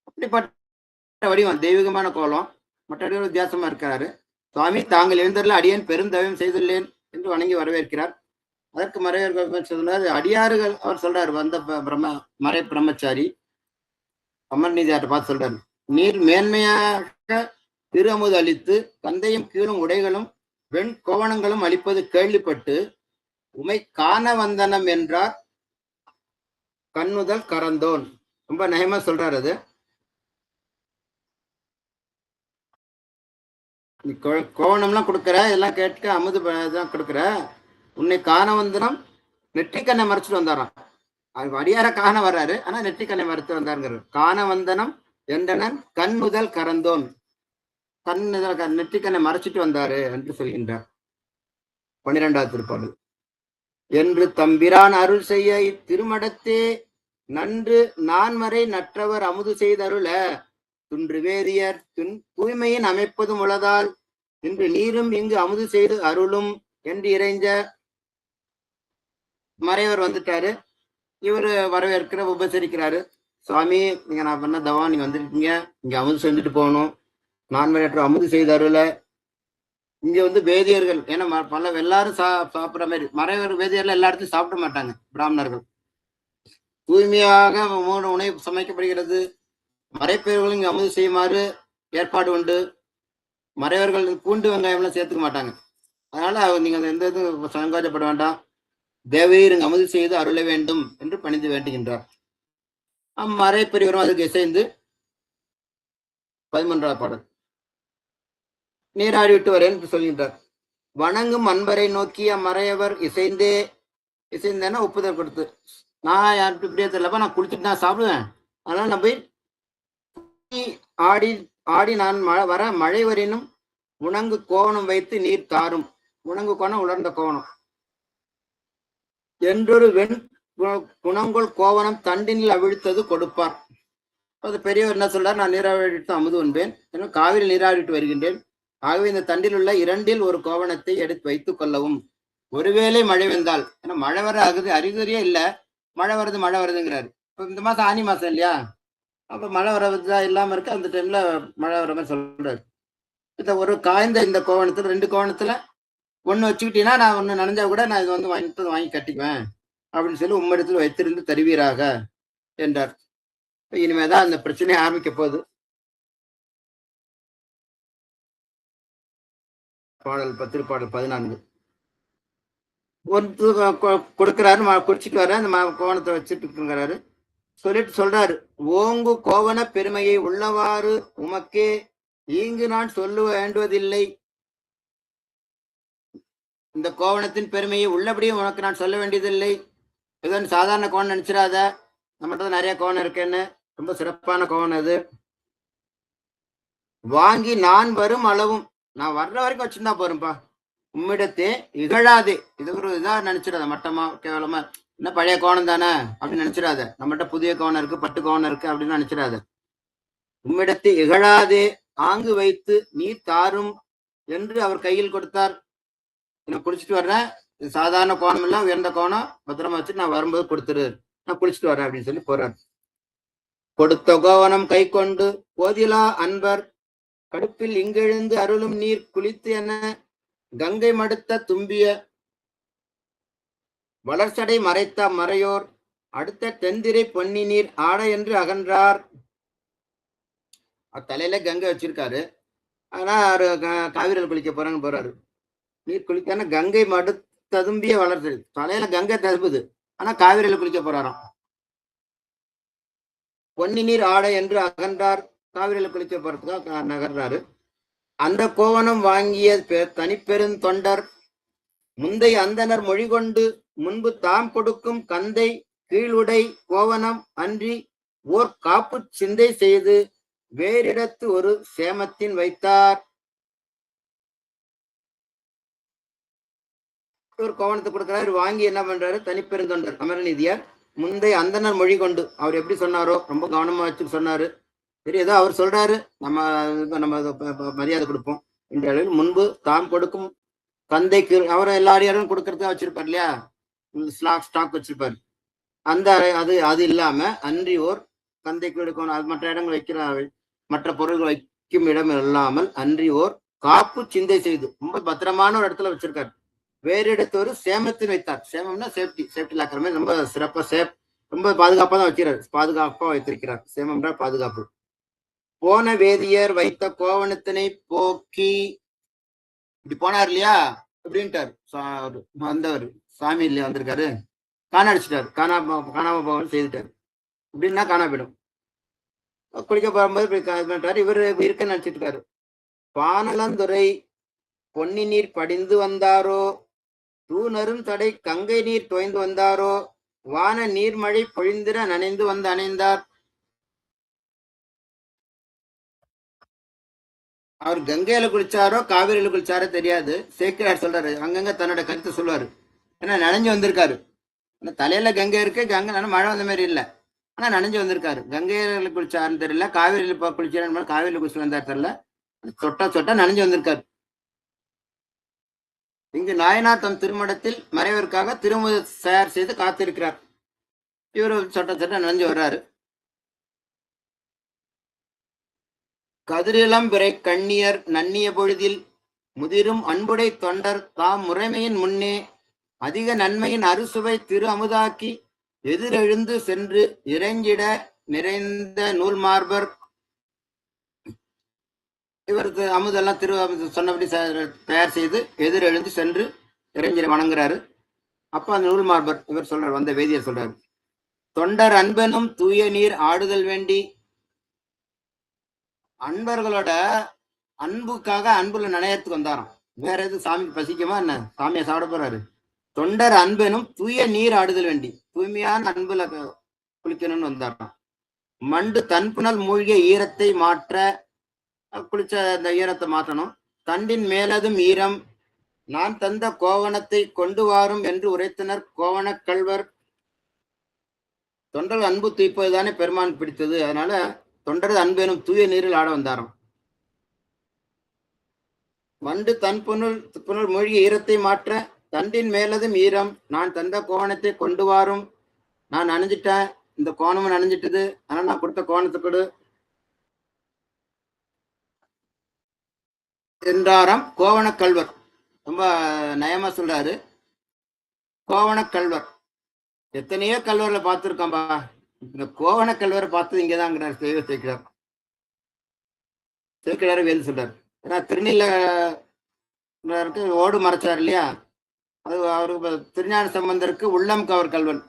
அப்படிப்பட்ட வடிவம், தெய்வீகமான கோலம். மற்ற வித்தியாசமா இருக்கிறாரு. சுவாமி தாங்கள் எழுந்தரில் அடியேன் பெருந்தவம் செய்துள்ளேன் என்று வணங்கி வரவேற்கிறார். அதற்கு மறைவர் சொன்னார், அடியார்கள் அவர் சொல்றாரு, வந்த மறை பிரம்மச்சாரி அமர்நீதியார்ட்ட பார்த்து சொல்றாரு, நீர் மேன்மையாக திரு அமுது அளித்து கந்தையும் கீழும் உடைகளும் வெண் கோவணங்களும் அளிப்பது கேள்விப்பட்டு உமை காண வந்தனம் என்றார் கண்ணுதல் கறந்தோன். ரொம்ப நயமா சொல்றாரு அது. நீ கோவணம்லாம் கொடுக்குற, இதெல்லாம் கேட்க அமுது தான் கொடுக்குற, உன்னை காண வந்தனம் நெற்றிக்கண்ணை மறைச்சிட்டு வந்தாராம். அடியார காண வர்றாரு, ஆனா நெற்றிக்கண்ணை மறைத்து வந்தாருங்கிறார். காண வந்தனம் என்றனன் கண் முதல் கறந்தோன், நெற்றிக்கண்ணை மறைச்சிட்டு வந்தாரு என்று சொல்கின்றார் 12வது திருப்பாடல். என்று தம்பிரான் அருள் செய்ய இத்திருமடத்தே நன்று நான்மறை நற்றவர் அமுது செய்தருள துன்று வேதியர் தூய்மையின் அமைப்பதும் உளதால் இன்று நீரும் இங்கு அமுது செய்து அருளும் என்று இறைஞ்ச மறைவர் வந்துட்டாரு. இவரு வரவேற்கிற உபசரிக்கிறாரு. சுவாமி, நீங்க நான் பண்ண தவம், நீங்க வந்திருக்கீங்க, இங்க அமுது செஞ்சுட்டு போகணும், நான்மறையற்ற அமுது செய்து அருள. இங்க வேதியர்கள், ஏன்னா பல எல்லாரும் சாப்பிட்ற மாதிரி, மறைவர் வேதியர்ல எல்லா இடத்தையும் சாப்பிட மாட்டாங்க. பிராமணர்கள் தூய்மையாக உணவு சமைக்கப்படுகிறது. மறைப்பேர்களும் இங்க அமுது செய்யுமாறு ஏற்பாடு உண்டு. மறைவர்கள் பூண்டு வெங்காயம் எல்லாம் சேர்த்துக்க மாட்டாங்க. அதனால நீங்க எந்த இதுவும் சங்கோஜப்பட வேண்டாம், தேவையர் இங்கு அமுது செய்து அருள வேண்டும் என்று பணிந்து வேண்டுகின்றார். மறைப்பெரியவரும் அதுக்கு இசைந்து 13வது பாடல் நீராடி விட்டு வரேன் என்று சொல்கின்றார். வணங்கும் அன்பரை நோக்கி அம்மறையவர் இசைந்தேன்னா ஒப்புதல் கொடுத்து, நான் யாருக்கு இப்படியே தெரியலப்பா, நான் குளிச்சுட்டு நான் சாப்பிடுவேன், அதனால நான் போய் ஆடி ஆடி நான் வர மழை வரினும் உணங்கு கோவணம் வைத்து நீர் தாரும். உணங்கு கோணம் உலர்ந்த கோவணம் என்றொரு வெண் குணங்கொள் கோவணம் தண்டினில் அவிழ்த்தது கொடுப்பார். அது பெரியவர் என்ன சொல்றார், நான் நீராடிட்டு அமுது உண்பேன், காவிரி நீராடிட்டு வருகின்றேன், ஆகவே இந்த தண்டில் உள்ள 2ல் ஒரு கோவணத்தை எடுத்து வைத்துக் கொள்ளவும். ஒருவேளை மழை வந்தால், ஏன்னா மழை வர ஆகுது அறிகுறியே இல்ல, மழை வருதுங்கிறாரு. இப்ப இந்த மாசம் ஆனி மாசம் இல்லையா, அப்ப மழை வரதா இல்லாம இருக்கு, அந்த டைம்ல மழை வர மாதிரி சொல்றாரு. இந்த ஒரு காய்ந்த இந்த கோவணத்துல 2 கோவணத்துல ஒண்ணு வச்சுக்கிட்டீங்கன்னா, நான் ஒண்ணு நனைஞ்சா கூட நான் இது வாங்கி கட்டிக்குவேன் அப்படின்னு சொல்லி உம்மிடத்தில் வைத்திருந்து தருவீராக என்றார். இனிமேதான் அந்த பிரச்சனை ஆரம்பிக்க போகுது. திருப்பாடல் 14 கொடுக்கிறாரு, குடிச்சிட்டு வர அந்த கோவணத்தை வச்சுட்டு இருக்கிறாரு. சொல்லிட்டு சொல்றாரு, ஓங்கு கோவண பெருமையை உள்ளவாறு உமக்கே ஈங்கு நான் சொல்ல வேண்டுவதில்லை. இந்த கோவணத்தின் பெருமையை உள்ளபடியும் உனக்கு நான் சொல்ல வேண்டியதில்லை. ஏதோ சாதாரண கோவணம் நினைச்சிடாத, நம்மகிட்ட நிறைய கோவணம் இருக்குன்னு, ரொம்ப சிறப்பான கோவணம் அது. வாங்கி நான் வரும் அளவும், நான் வர்ற வரைக்கும் வச்சிருந்தா போறேன்ப்பா. உம்மிடத்தே இகழாதே, இது ஒரு இதா நினைச்சிடாத, மட்டமா கேவலமா, என்ன பழைய கோவணம் தானே அப்படின்னு நினைச்சிடாத. நம்மகிட்ட புதிய கோவணம் இருக்கு, பட்டு கோவணம் இருக்கு அப்படின்னு நினைச்சிடாத. உம்மிடத்தை இகழாதே ஆங்கு வைத்து நீர் தாரும் என்று அவர் கையில் கொடுத்தார். நான் குளிச்சுட்டு வர்றேன், சாதாரண கோணம் எல்லாம் உயர்ந்த கோணம், பத்திரமா வச்சுட்டு நான் வரும்போது கொடுத்துரு, நான் குளிச்சுட்டு வரேன் அப்படின்னு சொல்லி போறார். கொடுத்த கோவணம் கை கொண்டு போதிலா அன்பர் கடுப்பில் இங்கெழுந்து அருளும் நீர் குளித்து என கங்கை மடுத்த தும்பிய வளர்ச்சடை மறைத்த மறையோர் அடுத்த தென்திரை பொன்னி நீர் ஆட என்று அகன்றார். தலையில கங்கை வச்சிருக்காரு, ஆனா காவிரியில் குளிக்க போறான்னு போறாரு. நீர் குளிக்கான கங்கை மடுத்ததும்பிய வளர்ச்சடை, தலையில கங்கை ததுப்புது, ஆனா காவிரியில குளிக்க போறாராம். பொன்னி நீர் ஆட என்று அகன்றார், காவிரியில குளிக்க போறதுக்காக நகர்றாரு. அந்த கோவணம் வாங்கிய தனிப்பெருந்தொண்டர் முந்தை அந்தனர் மொழி கொண்டு முன்பு தாம் கொடுக்கும் கந்தை கீழுடை கோவணம் அன்றி ஓர் காப்பு சிந்தை செய்து வேறிடத்து ஒரு சேமத்தின் வைத்தார். ஒரு கோவணத்தை கொடுக்கிறாரு, வாங்கி என்ன பண்றாரு, தனிப்பெருந்தொண்டர் அமரநீதியார் முந்தை அந்தனர் மொழி கொண்டு, அவர் எப்படி சொன்னாரோ ரொம்ப கவனமா வச்சு சொன்னாரு. சரி, ஏதோ அவர் சொல்றாரு, நம்ம மரியாதை கொடுப்போம் என்ற அளவில் முன்பு தாம் கொடுக்கும் கந்தைக்கு, அவரை எல்லா அடியாரும் கொடுக்கறதா வச்சிருப்பார் இல்லையா, ஸ்டாக் வச்சிருப்பாரு. அந்த அது இல்லாம அன்றி ஓர் கந்தைக்கு எடுக்கணும், அது மற்ற இடங்கள் வைக்கிற மற்ற பொருள்கள் வைக்கும் இடம் இல்லாமல் அன்றி ஓர் காப்பு சிந்தை செய்து ரொம்ப பத்திரமான ஒரு இடத்துல வச்சிருக்காரு. வேறு இடத்து ஒரு சேமத்தின் வைத்தார். சேமம்னா சேஃப்டி லாக்கிற மாதிரி ரொம்ப சிறப்பா ரொம்ப பாதுகாப்பா தான் வைக்கிறார், பாதுகாப்பா வைத்திருக்கிறார். சேமம்னா பாதுகாப்பு. போன வேதியர் வைத்த கோவணத்தினை போக்கி இப்படி போனார் இல்லையா அப்படின்ட்டாரு. வந்தவர் சாமி இல்லையா வந்திருக்காரு, காண அடிச்சிட்டாரு, காணாம போகணும் செய்துட்டாரு. இப்படின்னா காணா போயிடும். குளிக்க போகும்போது இவர் இருக்க நினைச்சிட்டு இருக்காரு. பானலந்துறை பொன்னி நீர் படிந்து வந்தாரோ, தூணரும் தடை கங்கை நீர் தோய்ந்து வந்தாரோ, வான நீர்மழை பொழிந்திர நனைந்து வந்து அணைந்தார். அவர் கங்கையில குளிச்சாரோ காவிரியில குளிச்சாரோ தெரியாது. சேக்கிரார் சொல்றாரு, அங்கங்க தன்னோட கருத்து சொல்லுவாரு. ஏன்னா நனைஞ்சு வந்திருக்காரு. தலையில கங்கை இருக்கு, கங்கை மழை வந்த மாதிரி இல்லை, ஆனா நனைஞ்சு வந்திருக்காரு. கங்கையில குளிச்சாருன்னு தெரியல, காவிரியில குளிச்சாரு, காவிரியில குளிச்சு வந்தாரு தெரியல, சொட்டா நனைஞ்சு வந்திருக்காரு. இங்கு நாயனார் தம் திருமணத்தில் மறைவதற்காக திருமுக தயார் செய்து காத்திருக்கிறார். இவரு சொட்ட நனைஞ்சு வர்றாரு. கதிரிளம் பிறை கண்ணியர் நன்னிய பொழுதில் முதிரும் அன்புடை தொண்டர் தாம் முறைமையின் முன்னே அதிக நன்மையின் அறுசுவை திரு அமுதாக்கி எதிரெழுந்து சென்று இறைஞ்சிட நிறைந்த நூல் மார்பர். இவருக்கு அமுதெல்லாம் சொன்னபடி தயார் செய்து எதிரெழுந்து சென்று இறைஞ்சிட வணங்குறாரு. அப்ப அந்த நூல் மார்பர் இவர் சொல்றாரு, வந்த வேதியர் சொல்றாரு, தொண்டர் அன்பனும் தூய நீர் ஆடுதல் வேண்டி. அன்பர்களோட அன்புக்காக அன்புல நனையத்துக்கு வந்தாராம். வேற எது சாமிக்கு பசிக்குமா என்ன, சாமியை சாப்பிட போறாரு. தொண்டர் அன்பனும் தூய நீர் ஆடுதல் வேண்டி, தூய்மையான அன்புல குளிக்கணும்னு வந்தாராம். மண்டு தன்புணல் மூழ்கிய ஈரத்தை மாற்ற, குளிச்ச அந்த ஈரத்தை மாற்றணும். தண்டின் மேலதும் ஈரம் நான் தந்த கோவணத்தை கொண்டு வாரும் என்று உரைத்தனர் கோவண கல்வர். தொண்டர் அன்பு தூய்ப்பதுதானே பெருமான் பிடித்தது, அதனால தொண்டரது அன்பெனும் தூய நீரில் ஆட வந்தாராம். வண்டு தன் புனல் மூழ்கிய ஈரத்தை மாற்ற, தண்டின் மேலதும் ஈரம் நான் தந்த கோவணத்தை கொண்டு வாரும். நான் நனைஞ்சிட்டேன், இந்த கோணமும் நனைஞ்சிட்டது, ஆனால் நான் கொடுத்த கோணத்தை கொடு என்றாராம் கோவண கல்வர். ரொம்ப நயமா சொல்றாரு. கோவண கல்வர் எத்தனையோ கல்வர்ல பார்த்துருக்கோம்பா, இந்த கோவண கல்வரை பார்த்தது இங்கதாங்கிறார் தெய்வ சேக்கிழார். சேக்கிழார வேந்து சொல்றாரு. ஏன்னா திருநீல ஓடு மறைச்சார் இல்லையா, அது அவருக்கு திருஞான சம்பந்தருக்கு உள்ளம் கவர் கல்வன்.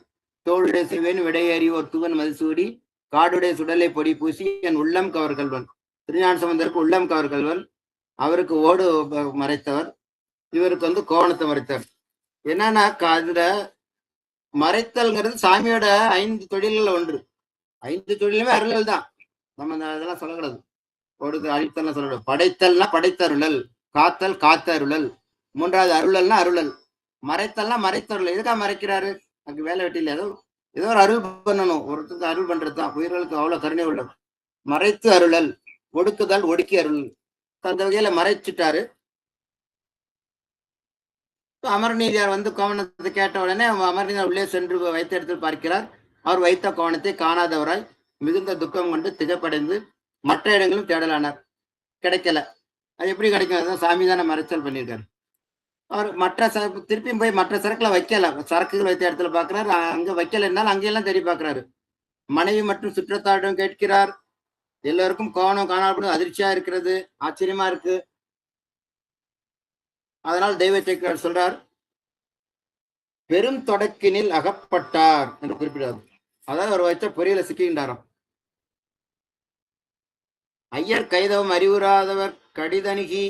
தோளுடைய சிவன் விடையேறி ஒரு தூவன் மதிசூடி காடுடைய சுடலை பொடி பூசி என் உள்ளம் கவர் கல்வன். திருஞான சம்பந்தருக்கு உள்ளம் கவர் கல்வன், அவருக்கு ஓடு மறைத்தவர், இவருக்கு கோவணத்தை மறைத்தவர். என்னன்னா அதுல மறைத்தல்ங்கிறது சாமியோட 5 தொழில்கள் ஒன்று. 5 தொழிலுமே அருளல் தான். நம்ம இதெல்லாம் சொல்லக்கூடாது, கொடுத்து அழித்தல் சொல்லக்கூடாது. படைத்தல்னா படைத்தருளல், காத்தல் காத்தருளல், 3வது அருளல்னா அருளல், மறைத்தல்னா மறைத்தருளல். எதுக்காக மறைக்கிறாரு, அதுக்கு வேலை வெட்டியில் ஏதோ ஒரு அருள் பண்ணணும். ஒருத்தருக்கு அருள் பண்றதுதான், உயிர்களுக்கு அவ்வளவு கருணை உள்ளது. மறைத்து அருளல், ஒடுக்குதல் ஒடுக்கி அருள், அந்த வகையில மறைச்சிட்டாரு. அமரநீதியார் கோவணத்தை கேட்ட உடனே அமரநீதியார் உள்ளே சென்று வைத்த இடத்தில் பார்க்கிறார். அவர் வைத்த கோவணத்தை காணாதவராய் மிகுந்த துக்கம் கொண்டு திகப்படைந்து மற்ற இடங்களும் தேடலானார். கிடைக்கல. அது எப்படி கிடைக்கும், அதுதான் சாமி தானே மறைச்சல் பண்ணியிருக்காரு. அவர் திருப்பியும் போய் மற்ற சரக்குல வைக்கல, சரக்குகள் வைத்த இடத்துல பார்க்கிறார், அங்க வைக்கலைன்னாலும் அங்கெல்லாம் தேடி பார்க்கிறாரு. மனைவி மற்றும் சுற்றத்தாரிடம் கேட்கிறார். எல்லோருக்கும் கோவணம் காணாமல் அதிர்ச்சியா இருக்கிறது, ஆச்சரியமா இருக்கு. அதனால் தெய்வ சேக்கிழார் சொல்றார், பெரும் தொடக்கினில் அகப்பட்டார் என்று குறிப்பிடாது. அதாவது அவர் வைத்த பொறியில சிக்கின்றாராம். ஐயர் கைதவம் அறிவுறாதவர் கடிதணுகி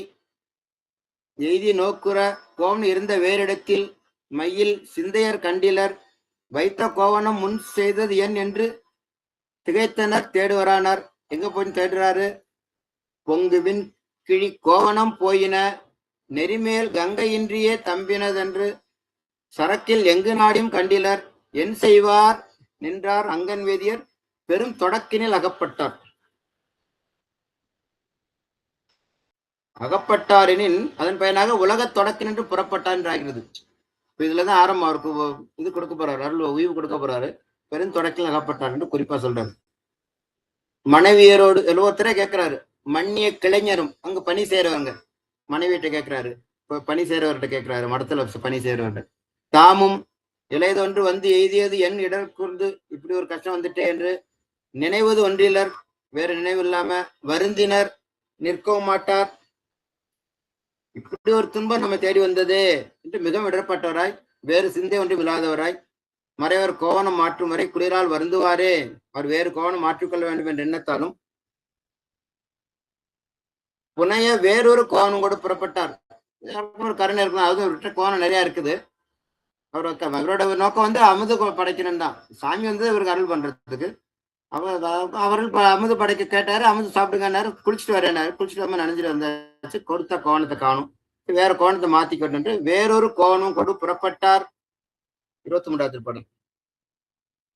எய்தி நோக்குற கோவன் இருந்த வேறிடத்தில் மையில் சிந்தையர் கண்டிலர் வைத்த கோவணம் முன் செய்தது என் என்று திகைத்தனர் தேடுவரானார். எங்க போய் தேடுறாரு, பொங்குவின் கிழி கோவணம் போயின நெறிமேல் கங்கையின்றியே தம்பினதென்று சரக்கில் எங்கு நாடியும் கண்டிலர் என் செய்வார் நின்றார் அங்கன் வேதியர் பெரும் தொடக்கினில் அகப்பட்டார். அகப்பட்டாரெனின் அதன் பயனாக உலக தொடக்கின் என்று புறப்பட்டார் என்று ஆகிறது. இதுலதான் ஆரம்பம். அவருக்கு இது கொடுக்க போறாரு, அருள் உய்வு கொடுக்க போறாரு. பெரும் தொடக்கில் அகப்பட்டார் என்று குறிப்பா சொல்றாரு. மனைவியரோடு ஒருத்தரே கேட்கிறாரு. மண்ணிய கிளைஞரும் அங்க பணி செய்யறவங்க மனைவியிட்ட கேட்கிறாரு, பணி செய்யறவர்கிட்ட கேட்கிறாரு, மடத்துல பணி செய்யறவர்கிட்ட. தாமும் இளையதொன்று எய்தியது என் இடர்கூர்ந்து இப்படி ஒரு கஷ்டம் வந்துட்டே என்று நினைவது ஒன்றிலர், வேற நினைவு இல்லாம வருந்தினர் நிற்கவும் மாட்டார். இப்படி ஒரு துன்பம் நம்ம தேடி வந்தது என்று மிகவும் இடர்பட்டவராய், வேறு சிந்தை ஒன்றும் இல்லாதவராய், மறைவர் கோவணம் மாற்றும் வரை குளிரால் வருந்துவாரே, அவர் வேறு கோவணம் மாற்றிக்கொள்ள வேண்டும் என்ற எண்ணத்தாலும் புனைய வேறொரு கோவணம் கூட புறப்பட்டார். ஒரு கருணை இருக்கணும், அது விட்ட கோவணம் நிறைய இருக்குது. அவரோட நோக்கம் வந்து அமுது படைக்கணும் தான். சாமி வந்து இவருக்கு அருள் பண்றதுக்கு. அவர்கள் அமுது படைக்க கேட்டாரு, அமுது சாப்பிடுங்கன்னாரு, குளிச்சுட்டு வரேனாரு, குளிச்சுட்டு வர நனைஞ்சிட்டு வந்தாச்சு. கொடுத்த கோவணத்தை காணும், வேற கோவணத்தை மாத்திக்கொண்டு வேறொரு கோவணம் கொண்டு புறப்பட்டார். 23வது படம்.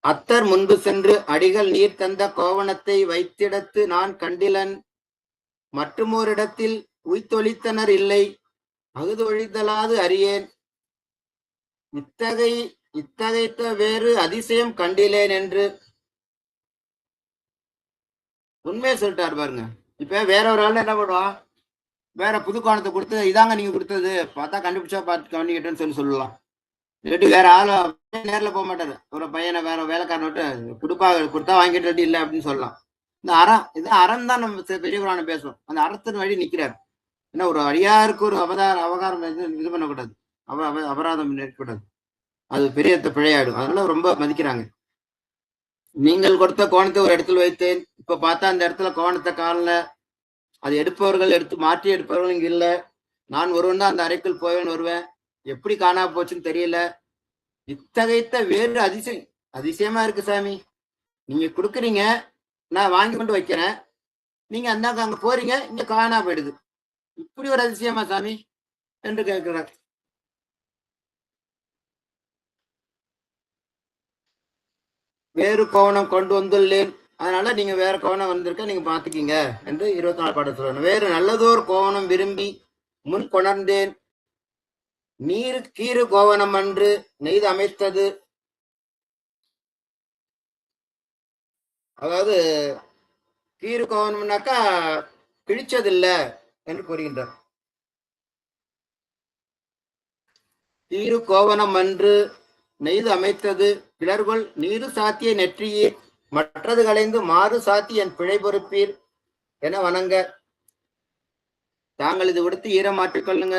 அத்தர் முன்பு சென்று அடிகள் நீர் தந்த கோவணத்தை வைத்திடத்து நான் கண்டிலன், மற்றுமோரிடத்தில் உய்த்தொழித்தனர் இல்லை, அகுது ஒழித்தலாது அறியேன், இத்தகைத்த வேறு அதிசயம் கண்டிலேன் என்று உண்மையை சொல்லிட்டாரு பாருங்க. இப்ப வேற ஒரு ஆள் என்ன பண்ணுவான், வேற புது கோணத்தை கொடுத்து இதாங்க நீங்க கொடுத்தது, பார்த்தா கண்டுபிடிச்சா பார்த்து கவனிக்கிட்டேன்னு சொல்லலாம். இல்லாட்டி வேற ஆள் நேரில் போக மாட்டாரு, ஒரு பையனை வேற வேலைக்காரன் விட்டு கொடுத்தா வாங்கிட்டு இல்லை அப்படின்னு சொல்லலாம். இந்த அறம், இது அறம் தான் நம்ம பெரிய புராணம் பேசுவோம். அந்த அறத்தின் வழி நிற்கிறார். ஏன்னா ஒரு அடியாருக்கு ஒரு அவகாரம் இது பண்ணக்கூடாது, அபராதம் இருக்கக்கூடாது, அது பெரிய பிழையாயிடும். அதனால ரொம்ப மதிக்கிறாங்க. நீங்கள் கொடுத்த கோணத்தை ஒரு இடத்துல வைத்தேன், இப்ப பார்த்தா அந்த இடத்துல கோணத்தை காணல, அது எடுப்பவர்கள் மாற்றி எடுப்பவர்கள் இங்க இல்லை, நான் ஒருவன் தான் அந்த அறைக்குள் போவேன் வருவேன், எப்படி காணா போச்சுன்னு தெரியல, இத்தகைத்த வேறு அதிசயமா இருக்கு சாமி, நீங்க கொடுக்குறீங்க, நான் வாங்கி கொண்டு வைக்கிறேன், நீங்க அங்க போறீங்க, இங்க காணா போயிடுது, இப்படி ஒரு அதிசயமா சாமி என்று கேட்கிறார். வேறு கோவணம் கொண்டு வந்துள்ளேன், அதனால நீங்க வேற கோவணம் வந்திருக்க, நீங்க பாத்துக்கீங்க என்று 24 பாடம் சொல்லணும். வேறு நல்லதோர் கோவணம் விரும்பி முன் கொணர்ந்தேன், நீர் கீறு கோவணம் அன்று நெய்து அமைத்தது. அதாவது கீறு கோவணம்னாக்கா கிழிச்சதில்லை என்று கூறுகின்றார். கீறு கோவணம் அன்று நெய்து அமைத்தது கிளர்கொள் நீரு சாத்திய நெற்றியீர், மற்றது களைந்து மாறு சாத்தி என் பிழை பொறுப்பீர் என வணங்க. தாங்கள் இது விடுத்து ஈரம் மாற்றிக்கொள்ளுங்க,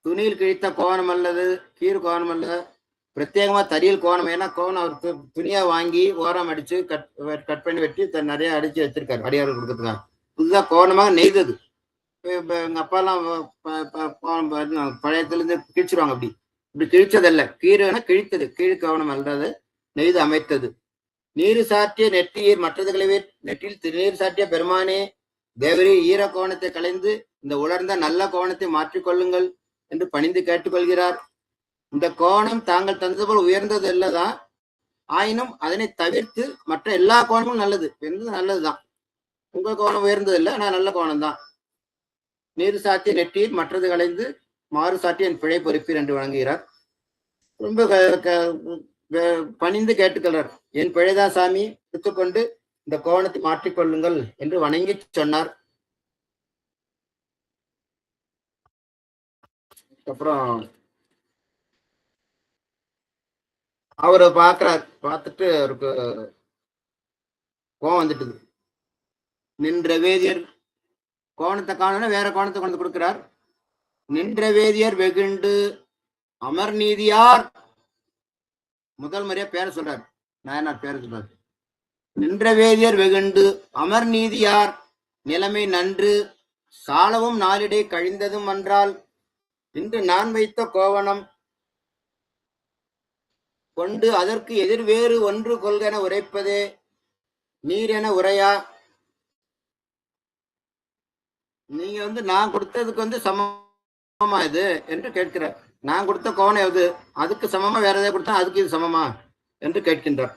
துணியில் கிழித்த கோவணம் அல்லது கீறு கோவணம் அல்ல, பிரத்யேகமா தறியல் கோவணம். ஏன்னா கோவணம் அவர் துணியா வாங்கி ஓரம் அடிச்சு கட் பண்ணி வெட்டி நிறைய அடிச்சு வச்சிருக்காரு அடியார்கள் கொடுக்கறதுக்காக. புதுதா கோவணமாக நெய்தது. எங்க அப்பாலாம் பழையத்துல இருந்து கிழிச்சிருவாங்க, அப்படி இப்படி கிழிச்சதல்ல, கீறுனா கிழித்தது, கீழ் கோவணம் அல்லது நெய்து அமைத்தது. நீரு சாற்றிய நெற்றியீர் மற்றதுகளவே, நெற்றியில் திருநீர் சாற்றிய பெருமானே தேவரே, ஈர கோவணத்தை கலைந்து இந்த உலர்ந்த நல்ல கோவணத்தை மாற்றிக்கொள்ளுங்கள் என்று பணிந்து கேட்டுக்கொள்கிறார். இந்த கோணம் தாங்கள் தந்தது போல் உயர்ந்தது இல்லதான், ஆயினும் அதனை தவிர்த்து மற்ற எல்லா கோணமும் நல்லது, நல்லதுதான். உங்க கோணம் உயர்ந்தது இல்லை, ஆனா நல்ல கோணம் தான். நீர் சாத்திய நெற்றியில் மற்றது கலைந்து மாறு சாட்டி என் பிழை பொறுப்பீர் என்று வழங்குகிறார். ரொம்ப பணிந்து கேட்டுக்கிறார். என் பிழைதான் சாமி, எடுத்துக்கொண்டு இந்த கோணத்தை மாற்றிக்கொள்ளுங்கள் என்று வணங்கி சொன்னார். அப்புறம் அவரை பார்க்கிறார். பார்த்துட்டு அவருக்கு கோவம் வந்துட்டுது. நின்ற வேதியர் கோணத்தை காணணும், வேற கோணத்தை கொண்டு கொடுக்கிறார். நின்ற வேதியர் வெகுண்டு அமர் நீதியார், முதல் முறையா பேர சொல்றார், நாயனார் பேர சொல்றார். நின்ற வேதியர் வெகுண்டு அமர் நீதியார் நிலைமை நன்று சாலவும் நாளிடை கழிந்ததும் என்றால், இன்று நான் வைத்த கோவணம் கொண்டு அதற்கு எதிர் வேறு ஒன்று கொள்கென உரைப்பதே நீர் என உரையா. நீங்க நான் கொடுத்ததுக்கு சமமா இது என்று கேட்கிறார். நான் கொடுத்த கோவணம் எது, அதுக்கு சமமா வேற எதாவது கொடுத்தா அதுக்கு இது சமமா என்று கேட்கின்றார்.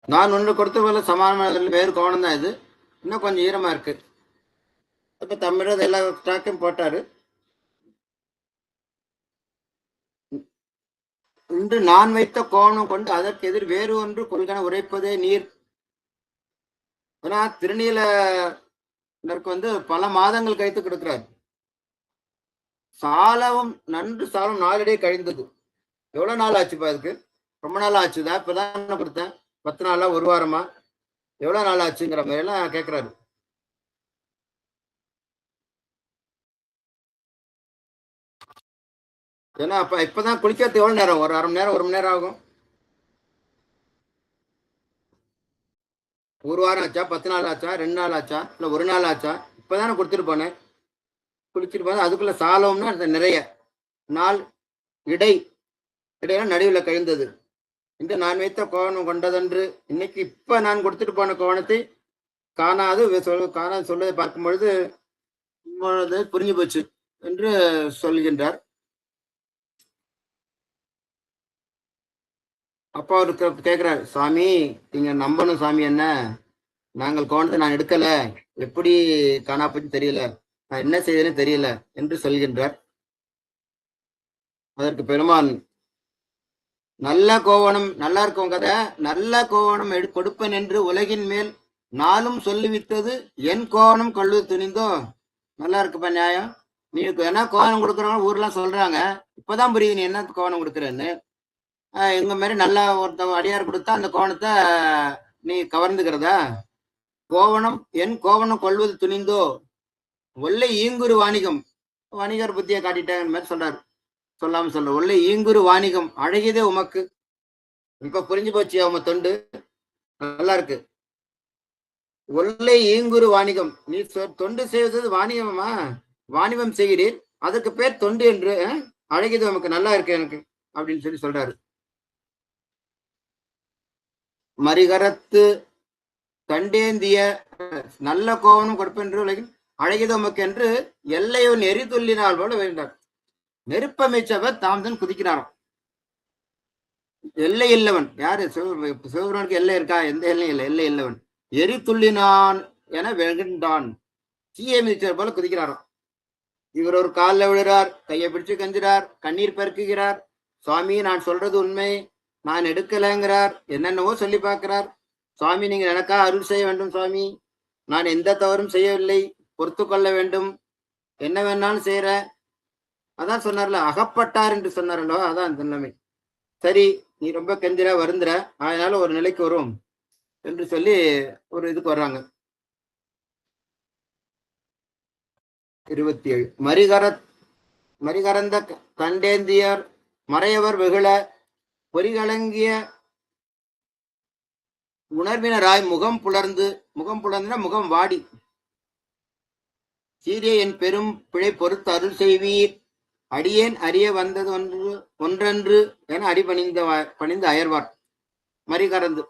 நான் ஒன்று கொடுத்த போல சமானமான வேறு கோவணம் தான் இது, இன்னும் கொஞ்சம் ஈரமா இருக்கு. அப்ப தமிழர் எல்லா ஸ்டாக்கையும் போட்டாரு. இன்று நான் வைத்த கோவணம் கொண்டு அதற்கு எதிர் வேறு ஒன்று கொள்கென உரைப்பதே நீர். ஆனா திருநீலருக்கு பல மாதங்கள் கழித்து கொடுக்கிறார். சாலவும் நன்று சாலம் நாளிடையே கழிந்தது. எவ்வளவு நாள் ஆச்சுப்பா இதுக்கு? ரொம்ப நாள் ஆச்சுதான், இப்பதான் கொடுத்தேன், 10 நாளா, ஒரு வாரமா, எவ்வளவு நாள் ஆச்சுங்கிற மாதிரி எல்லாம் கேட்கிறாரு. ஏன்னா அப்ப இப்பதான் குளிக்கிறது எவ்வளவு நேரம், ஒரு அரை மணி நேரம் 1 மணி நேரம் ஆகும். 1 வாரம் ஆச்சா, 10 நாள் ஆச்சா, 2 நாள் ஆச்சா, இல்ல 1 நாள் ஆச்சா? இப்பதானே கொடுத்துட்டு போனேன். குளிச்சுட்டு போனேன். அதுக்குள்ள சாலம்னா நிறைய நாள் இடையில நடுவில் கழிந்தது. இந்த நான் வைத்த கோவணம் கொண்டதென்று இன்னைக்கு இப்ப நான் கொடுத்துட்டு போன கோவணத்தை காணாது சொல்வதை பார்க்கும் பொழுது புரிஞ்சு போச்சு என்று சொல்கின்றார். அப்பா அவருக்கு கேட்கிறார், சாமி நீங்க நம்பணும் சாமி, என்ன நாங்கள் கோவணத்தை நான் எடுக்கல, எப்படி காணா போச்சு தெரியல, நான் என்ன செய்தேன்னு தெரியல என்று சொல்கின்றார். அதற்கு பெருமான், நல்ல கோவணம், நல்லா இருக்கும் கதை, நல்ல கோவணம் கொடுப்பேன் என்று உலகின் மேல் நாளும் சொல்லிவிட்டது என் கோவணம் கொள்வது துணிந்தோ. நல்லா இருக்குப்பா நியாயம். நீ என்ன கோவணம் கொடுக்குறவங்க ஊர்லாம் சொல்றாங்க, இப்பதான் புரியுது நீ என்ன கோவணம் கொடுக்குறேன்னு. எங்க மாதிரி நல்லா ஒருத்த அடியார் கொடுத்தா அந்த கோவணத்தை நீ கவர்ந்துக்கிறதா? கோவணம் என் கோவணம் கொள்வது துணிந்தோ, ஒல்லை ஈங்குரு வாணிகம், வணிகர் புத்தியை காட்டிட்டேன் மாதிரி சொல்றாரு. சொல்லாம சொல்ற, ஒல்லை ஈங்குரு வாணிகம் அழகியதே உமக்கு. இப்ப புரிஞ்சு போச்சு அவன் தொண்டு, நல்லா இருக்கு. ஒல்லை ஈங்குரு வாணிகம், நீ தொண்டு செய்வது வாணிகமா, வாணிபம் செய்கிறீர், அதுக்கு பேர் தொண்டு என்று அழகியது உமக்கு, நல்லா இருக்கு எனக்கு அப்படின்னு சொல்லி சொல்றாரு. மரிகரத்து தண்டேந்திய நல்ல கோவணம் கொடுப்பென்று உலகில் அழகியது உமக்கு என்று எல்லையவன் எரிதுள்ளினால் போல வேண்டார். நெருப்பமைச்சவர் தாம் தான் குதிக்கிறாராம். எல்லை இல்லவன் யாரு? சிவபெருமானுக்கு எல்லை இருக்கா? எந்த எல்லையும் இல்லை. எல்லை இல்லவன் எரித்துள்ளினான் என வெகுண்டான், தீயை மிதிச்சவர் போல குதிக்கிறாராம். இவர் ஒரு காலில் விழுறார், கையை பிடிச்சு கஞ்சுறார், கண்ணீர் பெருக்குகிறார். சுவாமி நான் சொல்றது உண்மை, நான் எடுக்கலைங்கிறார். என்னென்னவோ சொல்லி பார்க்கிறார். சுவாமி நீங்க எனக்கா அருள் செய்ய வேண்டும் சுவாமி, நான் எந்த தவறும் செய்யவில்லை, பொறுத்து கொள்ள வேண்டும், என்ன வேணாலும் செய்யற. அதான் சொன்னார்ல, அகப்பட்டார் என்று சொன்னார்லோ, அதான் அந்த நிலைமை. சரி நீ ரொம்ப கெஞ்சிர வருந்துற, அதனால ஒரு நிலைக்கு வரும் என்று சொல்லி ஒரு இதுக்கு வர்றாங்க. 27 மரிகரந்த கண்டேந்தியர் மறையவர் வெகுள பொறிகலங்கிய உணர்வினராய் முகம் புலர்ந்துனா முகம் வாடி, சீரிய என் பெரும் பிழை பொறுத்து அருள் செய்வீர், அடியேன் அறிய வந்தது ஒன்றென்று என பணிந்து அயர்வார். மரிகரந்து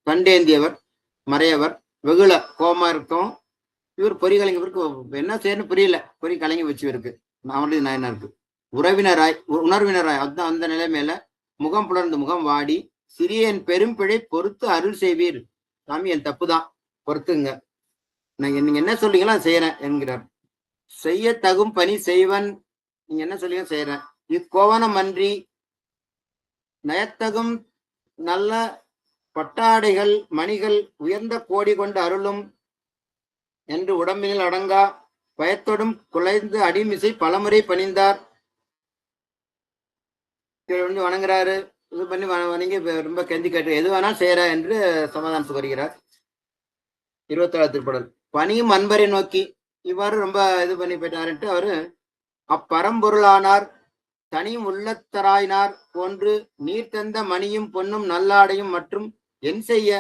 கண்டேந்தியவர் மறையவர் வெகுள கோமா இருக்கும். இவர் பொறி கலங்கி, இவருக்கு என்ன செய்யணும் புரியல, பொறி கலங்கி வச்சு இருக்கு. அவனுடைய நாயனா இருக்கு. உணர்வினராய் அதுதான் அந்த நிலைமையில முகம் புலர்ந்து முகம் வாடி, சிறியன் பெரும் பிழை பொறுத்து அருள் செய்வீர், சாமி என் தப்புதான் பொறுத்துங்க, நீங்க என்ன சொல்றீங்களோ செய்யறேன் என்கிறார். செய்ய தகும் பணி செய்வன், நீங்க என்ன சொல்றீங்க செய்யறேன். இக்கோவனம் அன்றி நயத்தகும் நல்ல பட்டாடைகள் மணிகள் உயர்ந்த கோடி கொண்டு அருளும் என்று உடம்பினில் அடங்கா பயத்தோடும் குலைந்து அடிமிசை பலமுறை பணிந்தார். வணங்குறாரு, இது பண்ணி வணங்கி ரொம்ப கெஞ்சி கேட்டு எது வேணாலும் செய்யற என்று சமாதானத்துக்கு வருகிறார். 27 திருப்பாடல். பணியும் அன்பரை நோக்கி இவ்வாறு ரொம்ப இது பண்ணி போயிட்டாருன்ட்டு அவரு அப்பரம்பொருளானார் தனியும் உள்ளத்தராயினார் போன்று நீர் தந்த மணியும் பொன்னும் நல்லாடையும் மற்றும் என் செய்ய.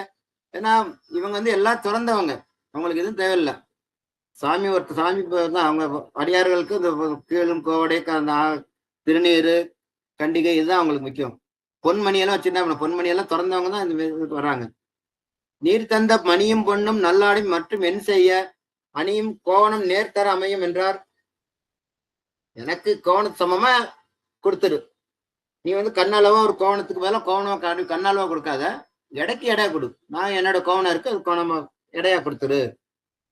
ஏன்னா இவங்க எல்லாம் திறந்தவங்க, அவங்களுக்கு எதுவும் தேவையில்லை. சாமி தான் அவங்க அடியார்களுக்கு இந்த கீழும் கோவடை திருநீர் கண்டிகை இதுதான் அவங்களுக்கு முக்கியம். பொன்மணியெல்லாம் வச்சிருந்தா, பொன்மணியெல்லாம் திறந்தவங்க தான் இந்த இதுக்கு வர்றாங்க. நீர் தந்த மணியும் பொன்னும் நல்லாடை மற்றும் என் செய்ய அணியும் கோவணம் நேர்த்தர அமையும் என்றார். எனக்கு கோவணத்து சமமா கொடுத்துரு, நீ கண்ணளவா ஒரு கோவணத்துக்கு மேல கோவணமா கண்ணளவா கொடுக்காத, எடைக்கு எடையா கொடு, நான் என்னோட கோவணம் இருக்கு அது கோவணமா எடையா கொடுத்துரு.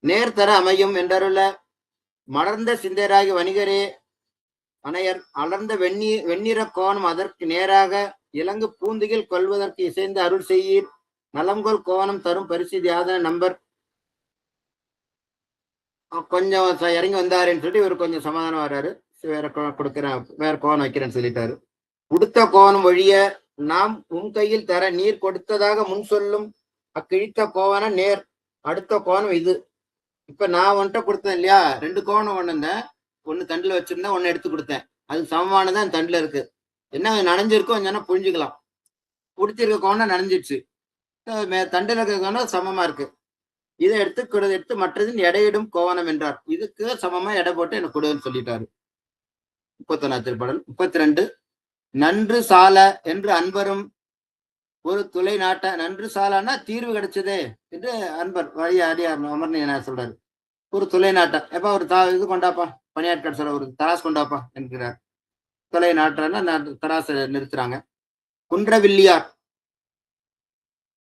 நேர்த்தர அமையும் என்றருள மலர்ந்த சிந்தையராகி வணிகரே அணையர் அலர்ந்த வெண்ணிற கோவணம் அதற்கு நேராக இலங்கு பூந்துகில் கொள்வதற்கு இசைந்து அருள் செய்யீர், நலங்கோல் கோவணம் தரும் பரிசு யாதன நம்பர். கொஞ்சம் இறங்கி வந்தாருன்னு சொல்லிட்டு இவர் கொஞ்சம் சமாதானம் வர்றாரு. வேற கொடுக்குறேன், வேற கோவணம் வைக்கிறேன்னு சொல்லிட்டாரு. உடுத்த கோவணம் ஒழிய நாம் உன் கையில் தர நீர் கொடுத்ததாக முன் சொல்லும் அக்கிழித்த கோவணம் நேர் அடுத்த கோவணம் இது. இப்ப நான் வந்துட்ட கொடுத்தேன் இல்லையா, 2 கோவணம் கொண்டு வந்தேன், ஒண்ணு தண்டுல வச்சிருந்தா ஒண்ணு எடுத்து கொடுத்தேன். அது சமமானதான் தண்டுல இருக்கு. என்ன நனைஞ்சிருக்கோ கொஞ்சம் புரிஞ்சுக்கலாம். பிடிச்சிருக்க கோணம் நனைஞ்சிடுச்சு. தண்டுல இருக்க கோணம் சமமா இருக்கு. இதை எடுத்து மற்றதின் எடையிடும் கோவணம் என்றார். இதுக்கு சமமா எடை போட்டு எனக்கு கொடுன்னு சொல்லிட்டாரு. 31 திருப்பாடல். 32 நன்று சால என்று அன்பரும் ஒரு துளை நாட்ட. நன்று சாலான்னா தீர்வு கிடைச்சதே என்று அன்பர் வழி அடியார் அமர்னு என்ன சொல்றாரு. ஒரு துளை நாட்ட. எப்ப ஒரு இது கொண்டாப்பா, பணியாட்கள் சொல்ற ஒரு தராஸ் கொண்டாப்பா என்கிறார். துளை நாட்டான்னா தராசை நிறுத்துறாங்க. குன்றவில்லியார்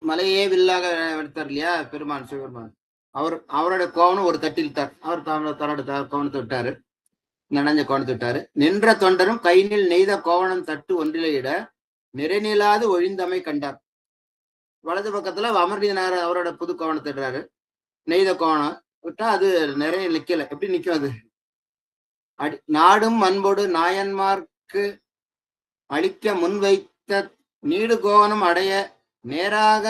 மலையே வில்லாக எடுத்தார் இல்லையா பெருமான் சிவபெருமான். அவருடைய கோவனம் ஒரு தட்டில் அவர் தன்னோட கோவணத்தை விட்டாரு, நனைஞ்ச கோவணத்தை விட்டாரு. நின்ற தொண்டரும் கைநில் நெய்த கோவணம் தட்டு ஒன்றிலே இட நிறைநிலாது ஒழிந்தமை கண்டார். வலது பக்கத்துல அமர்ந்தீனார் அவரோட புது கோவணத்தை இடுறாரு. நெய்த கோவணம் விட்டா அது நிறைய நிக்கல. எப்படி நிக்கும் அது? நாடும் அன்போடு நாயன்மார்க்கு அளிக்க முன்வைத்த நீடு கோவணம் அடைய நேராக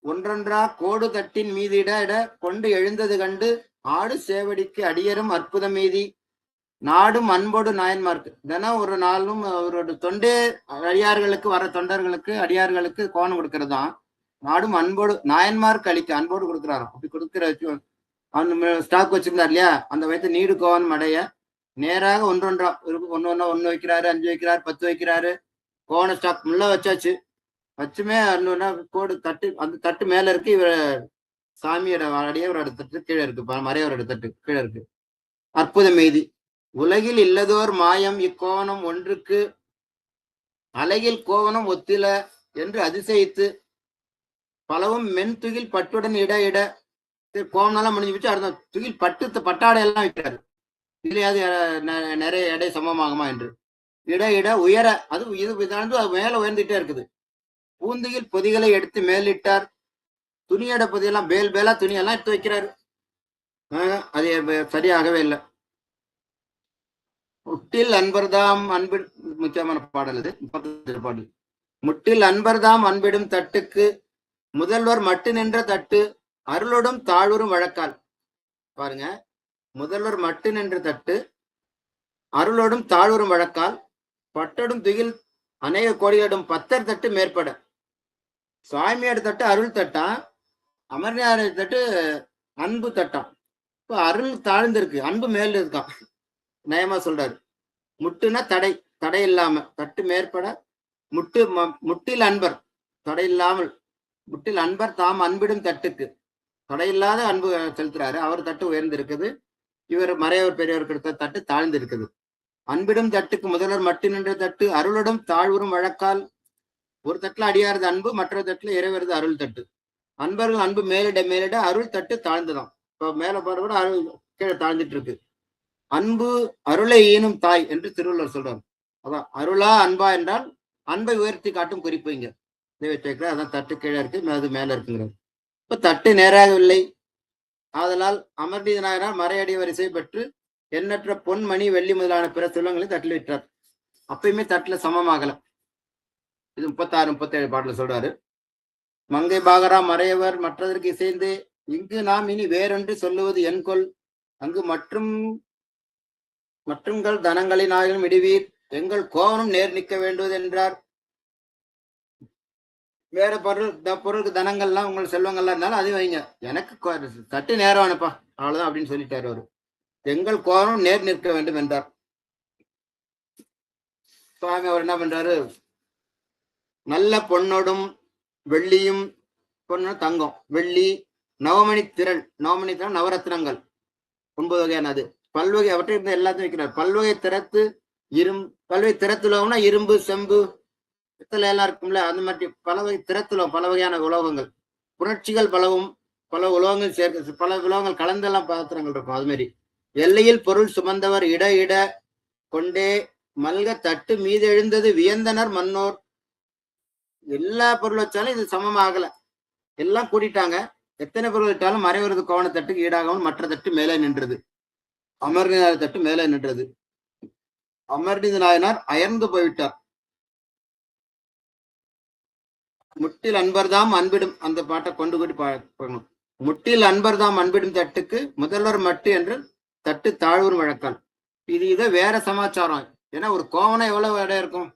ஒன்றொன்றா கோடு தட்டின் மீது இட கொண்டு எழுந்தது கண்டு ஆடு சேவடிக்கு அடியரும் அற்புதம் மீதி நாடும் அன்போடு நாயன்மார்க்கு. தினம் ஒரு நாளும் அவரோட தொண்டே அடியார்களுக்கு வர தொண்டர்களுக்கு அடியார்களுக்கு கோணம் கொடுக்கறது தான். நாடும் அன்போடு நாயன்மார்க்கு அளிக்க அன்போடு கொடுக்குறாராம். அப்படி கொடுக்குற ஸ்டாக் வச்சிருந்தார் இல்லையா, அந்த வைத்து நீடு கோவனம் அடைய நேராக ஒன்றொன்றா ஒன்னு வைக்கிறாரு, 5 வைக்கிறாரு, 10 வைக்கிறாரு. கோவண ஸ்டாக் முள்ள வச்சாச்சு. வச்சுமே கோடு தட்டு, அந்த தட்டு மேல இருக்கு. இவர் சாமியோட அடியவரோட தட்டு கீழே இருக்கு, மறையவரோட தட்டு கீழே இருக்கு. அற்புதம் எய்தி உலகில் இல்லதோர் மாயம் இக்கோவனம் ஒன்றுக்கு அலகில் கோவனம் ஒத்தில என்று அதிசயித்து பலவும் மென் துகில் பட்டுடன் இட கோவனெல்லாம் முடிஞ்சு வச்சு அடுத்த துகில் பட்டாடை எல்லாம் வைக்கிறாரு. இதுலயாவது நிறைய எடை சமமாகுமா என்று இட உயர அது இது மேல உயர்ந்துட்டே இருக்குது. பூந்துகில் பொதிகளை எடுத்து மேலிட்டார். துணியோட பொதியெல்லாம் பேலா துணியெல்லாம் எடுத்து வைக்கிறாரு. அது சரியாகவே இல்லை. முட்டில் அன்பர்தாம் அன்பின் முக்கியமான பாடல் இது. 30 பாடல். முட்டில் அன்பர்தாம் அன்பிடும் தட்டுக்கு முதல்வர் மட்டு நின்ற தட்டு அருளோடும் தாழ்வரும் வழக்கால். பாருங்க, முதல்வர் மட்டு நின்ற தட்டு அருளோடும் தாழ்வரும் வழக்கால் பட்டடும் துகில் அநேக கோடியோடும் பத்தர் தட்டு மேற்பட. சுவாமியோட தட்டு அருள் தட்டான், அமர்நாத தட்டு அன்பு தட்டான். இப்போ அருள் தாழ்ந்திருக்கு, அன்பு மேல இருக்கான். நயமா சொல்றாரு. முட்டுனா தடை இல்லாம தட்டு மேற்பட. முட்டில் அன்பர் தடை இல்லாமல், முட்டில் அன்பர் தாம் அன்பிடும் தட்டுக்கு தடையில்லாத அன்பு செலுத்துறாரு. அவர் தட்டு உயர்ந்து இருக்குது, இவர் மறையவர் பெரியவர் கொடுத்த தட்டு தாழ்ந்து இருக்குது. அன்பிடும் தட்டுக்கு முதல்வர் மட்டு நின்ற தட்டு அருளுடன் தாழ்வுறும் வழக்கால். ஒரு தட்டுல அடியாரது அன்பு, மற்றொரு தட்டுல இறைவரது அருள் தட்டு. அன்பர்கள் அன்பு மேலிட அருள் தட்டு தாழ்ந்துதான். இப்போ மேல போற அருள் கீழே தாழ்ந்துட்டு இருக்கு. அன்பு அருளை ஈனும் தாய் என்று திருவள்ளுவர் சொல்றாரு. அதான் அருளா அன்பா என்றால் அன்பை உயர்த்தி காட்டும் குறிப்பு இங்க வச்சிருக்கிற. அதான் தட்டு கீழே இருக்கு, அது மேல இருக்குங்கிறது. இப்ப தட்டு நேராகவில்லை. ஆதலால் அமர்நீத நாயனார் மறையடி வரிசை பெற்று எண்ணற்ற பொன் மணி வெள்ளி முதலான பிற செல்வங்களை தட்டில் விட்டார். அப்பயுமே தட்டுல சமமாகல. இது 36 37 பாட்டுல சொல்றாரு. மங்கை பாகரா மறையவர் மற்றதற்கு இசைந்து இங்கு நாம் இனி வேறொன்று சொல்லுவது என்கொள் அங்கு மற்றும்கள் தனங்களினாலும் இடுவீர் எங்கள் கோவனும் நேர் நிற்க வேண்டுவது என்றார். வேற பொருளுக்கு தனங்கள்லாம் உங்கள் செல்வங்கள்லாம் இருந்தாலும் அது வைங்க, எனக்கு தட்டு நேரம் அனுப்பா அவ்வளவுதான் அப்படின்னு சொல்லிட்டாரு அவரு. எங்கள் கோவனும் நேர் நிற்க வேண்டும் என்றார். சுவாமி அவர் என்ன பண்றாரு, நல்ல பொன்னோடும் வெள்ளியும், பொண்ணு தங்கம் வெள்ளி, நவமணி திரள் நவரத்னங்கள் 9 வகையான அது பல்வகை அவற்றை இருந்த எல்லாத்தையும் வைக்கிறார். பல்வகை திறத்துலோம்னா இரும்பு செம்பு பித்தளை எல்லாம் இருக்கும்ல, அந்த மாதிரி பல வகை திறத்துலோம், பல வகையான உலோகங்கள். புணர்ச்சிகள் பல உலோகங்கள் சேர்க்க, பல உலோகங்கள் கலந்தெல்லாம் பாத்திரங்கள் இருக்கும். அது மாதிரி எல்லையில் பொருள் சுமந்தவர் இட கொண்டே மல்க தட்டு மீது எழுந்தது வியந்தனர் மன்னோர். எல்லா பொருள் வச்சாலும் இது சமமாகல, எல்லாம் கூட்டிட்டாங்க. எத்தனை பொருள் விட்டாலும் மறைவரது கோவண தட்டுக்கு ஈடாகவும் மற்ற தட்டு மேலே நின்றது. அமர்நாத தட்டு மேலே நின்றது. அமர்நீத நாயனார் அயர்ந்து போய்விட்டார். முட்டில் அன்பர்தாம் அன்பிடும், அந்த பாட்டை கொண்டு கூட்டி பார்க்கணும். முட்டில் அன்பர்தாம் அன்பிடும் தட்டுக்கு முதல்வர் மட்டு என்று தட்டு தாழ்வூர் வழக்கால். இதை வேற சமாச்சாரம். ஏன்னா ஒரு கோவணம் எவ்வளவு இடம் இருக்கும்?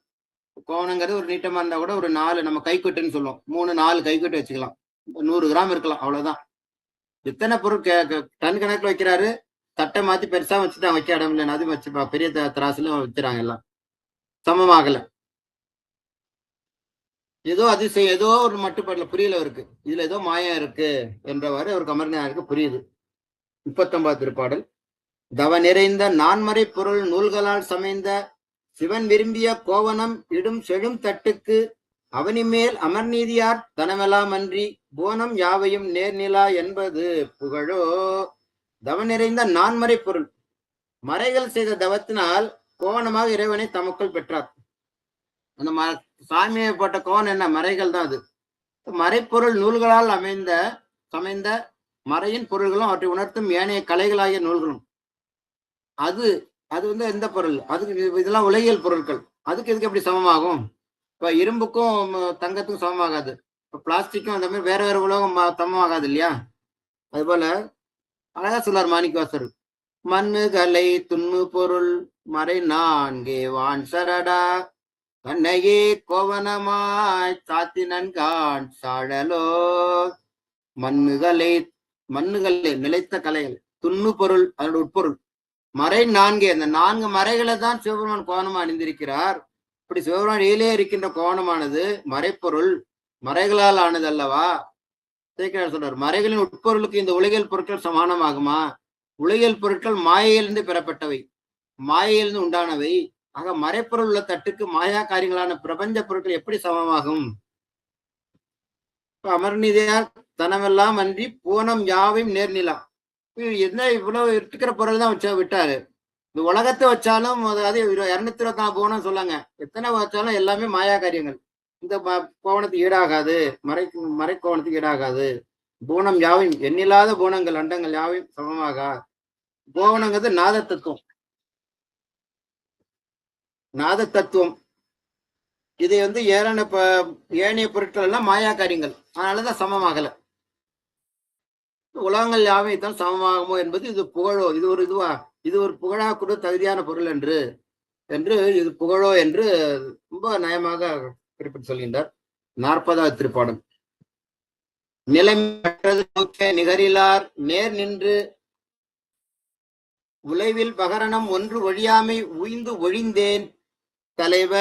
கோவணங்கிறது ஒரு நீட்டமா இருந்தா கூட ஒரு 4 நம்ம கைக்குட்டுன்னு சொல்லுவோம், 3-4 கைக்குட்டு வச்சுக்கலாம், 100 கிராம் இருக்கலாம், அவ்வளவுதான். எத்தனை பொருள் டன் கணக்குல வைக்கிறாரு. தட்டை மாத்தி பெருசா வச்சுதான் வைக்க இடம் இல்லைன்னு அது வச்சு பெரிய திராசுல வச்சுறாங்க. எல்லாம் சமமாகல. ஏதோ அதிசயம், ஏதோ ஒரு மட்டுப்பாடுல புரியல இருக்கு, இதுல ஏதோ மாயம் இருக்கு என்றவாறு ஒரு அமர்நாயருக்கு புரியுது. 39 திருப்பாடல். தவ நிறைந்த நான்மறை பொருள் நூல்களால் சமைந்த சிவன் விரும்பிய கோவணம் இடும் செழும் தட்டுக்கு அவனிமேல் அமர்நீதியார் தனமெல்லாம் அன்றி போனம் யாவையும் நேர்நிலா என்பது புகழோ. தவ நிறைந்த நான்மறை பொருள், மறைகள் செய்த தவத்தினால் கோவணமாக இறைவனை தமக்குள் பெற்றார். அந்த சாமியை போட்ட கோவணம் என்ன? மறைகள் தான். அது மறைப்பொருள் நூல்களால் சமைந்த மறையின் பொருள்களும் அவற்றை உணர்த்தும் ஏனைய கலைகளாகிய நூல்களும். அது அது எந்த பொருள்? அதுக்கு இதெல்லாம் உலகியல் பொருட்கள். அதுக்கு இதுக்கு எப்படி சமமாகும்? இப்ப இரும்புக்கும் தங்கத்துக்கும் சமமாகாது. இப்ப பிளாஸ்டிக்கும் அந்த மாதிரி வேற வேற உலகம் சமமாகாது இல்லையா? அது போல அழகா சொல்லார் மாணிக்கவாசர். மண்ணுகளை துண்ணு பொருள் மறை நான்கே வான் சரடா கண்ணையே கோவனமாய் சாத்தினன்கான் சாழலோ. மண்ணுகளை நிலைத்த கலைகள், துண்ணு பொருள் அதோட உட்பொருள், மறை 4. அந்த 4 மறைகளை தான் சிவபெருமான் கோவணமா அணிந்திருக்கிறார். இப்படி சிவபெருமான் இயலே இருக்கின்ற கோவணமானது மறைப்பொருள், மறைகளால் ஆனது அல்லவா? சேக்கிழார் சொல்றார், மறைகளின் உட்பொருளுக்கு இந்த உலகியல் பொருட்கள் சமானமாகுமா? உலகியல் பொருட்கள் மாயையிலிருந்து பெறப்பட்டவை, மாயையிலிருந்து உண்டானவை. ஆக மறைப்பொருள் உள்ள தட்டுக்கு மாயா காரியங்களான பிரபஞ்ச பொருட்கள் எப்படி சமமாகும்? அமர்நிதியார் தனமெல்லாம் அன்றி பூனம் யாவையும் நேர்நிலா. என்ன இவ்வளவு இருக்கிற பொருள் தான் விட்டாரு. இந்த உலகத்தை வச்சாலும் அதாவது 224 பூனம் சொல்லாங்க, எத்தனை வச்சாலும் எல்லாமே மாயா காரியங்கள். இந்த கோவணத்துக்கு ஈடாகாது, மறை கோவணத்துக்கு ஈடாகாது. பூனம் யாவையும், எண்ணில்லாத பூனங்கள் அண்டங்கள் யாவையும் சமமாக. கோவணங்கிறது நாத தத்துவம், நாத தத்துவம். இது ஏனைய பொருட்கள் எல்லாம் மாயா காரியங்கள், அதனாலதான் சமமாகல. உலகங்கள் யாவை தான் சமமாகுமோ என்பது இது புகழோ, இது ஒரு புகழா கூட தகுதியான பொருள் என்று இது புகழோ என்று ரொம்ப நயமாக குறிப்பிட்டு சொல்கின்றார். 40வது திருப்பாடல். நிலைமை நிகரிலார் நேர் நின்று உலைவில் பகரணம் ஒன்று ஒழியாமை உய்ந்து ஒழிந்தேன் தலைவ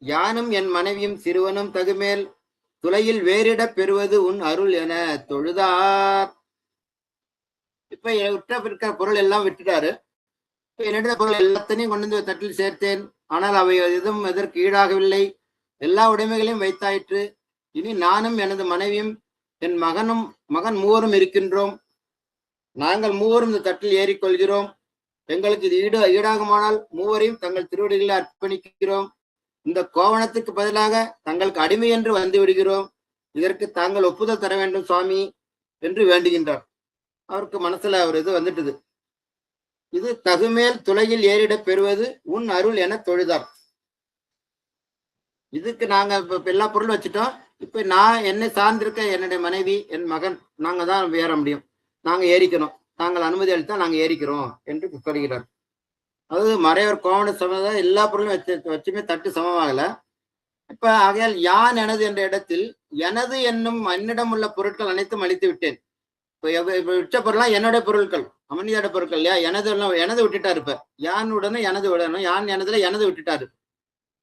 யானும் என் மனைவியும் சிறுவனும் தகுமேல் துளையில் வேறிட பெறுவது உன் அருள் என தொழுதார். இப்ப விட்ட பொருள் எல்லாம் விட்டுட்டாரு. என்னிட பொருள் எல்லாத்தையும் கொண்டு வந்து தட்டில் சேர்த்தேன், ஆனால் அவை எதுவும் எதற்கு ஈடாகவில்லை, எல்லா உடைமைகளையும் வைத்தாயிற்று. இனி நானும் எனது மனைவியும் என் மகன் மூவரும் இருக்கின்றோம். நாங்கள் மூவரும் இந்த தட்டில் ஏறிக்கொள்கிறோம். எங்களுக்கு இது ஈடாகுமானால் மூவரையும் தங்கள் திருவடிகளை அர்ப்பணிக்கிறோம். இந்த கோவணத்துக்கு பதிலாக தங்களுக்கு அடிமை என்று வந்து விடுகிறோம். இதற்கு தாங்கள் ஒப்புதல் தர வேண்டும் சுவாமி என்று வேண்டுகின்றார். அவருக்கு மனசுல ஒரு இது வந்துட்டுது. இது தகுமேல் துளையில் ஏறிட பெறுவது உன் அருள் என தொழுதார். இதுக்கு நாங்க எல்லா பொருளும் வச்சுட்டோம். இப்ப நான் என்னை சார்ந்திருக்க என்னுடைய மனைவி என் மகன் நாங்க தான் ஏற முடியும், நாங்க ஏறிக்கணும், தாங்கள் அனுமதி அளித்தா நாங்க ஏறிக்கிறோம் என்று சொல்கிறார். அதாவது மறைவர் கோவண சமத எல்லா பொருளும் வச்சுமே தட்டு சமமாகல. இப்ப ஆகையால் யான் எனது என்ற இடத்தில் எனது என்னும் என்னிடம் உள்ள பொருட்கள் அனைத்தும் அழித்து விட்டேன். இப்ப விட்ட பொருள்லாம் என்னுடைய பொருட்கள், அமனியோட பொருட்கள் இல்லையா? எனது விட்டுட்டாரு. இப்ப யான் உடனே எனது விடணும், யான் எனதுல எனது விட்டுட்டாரு.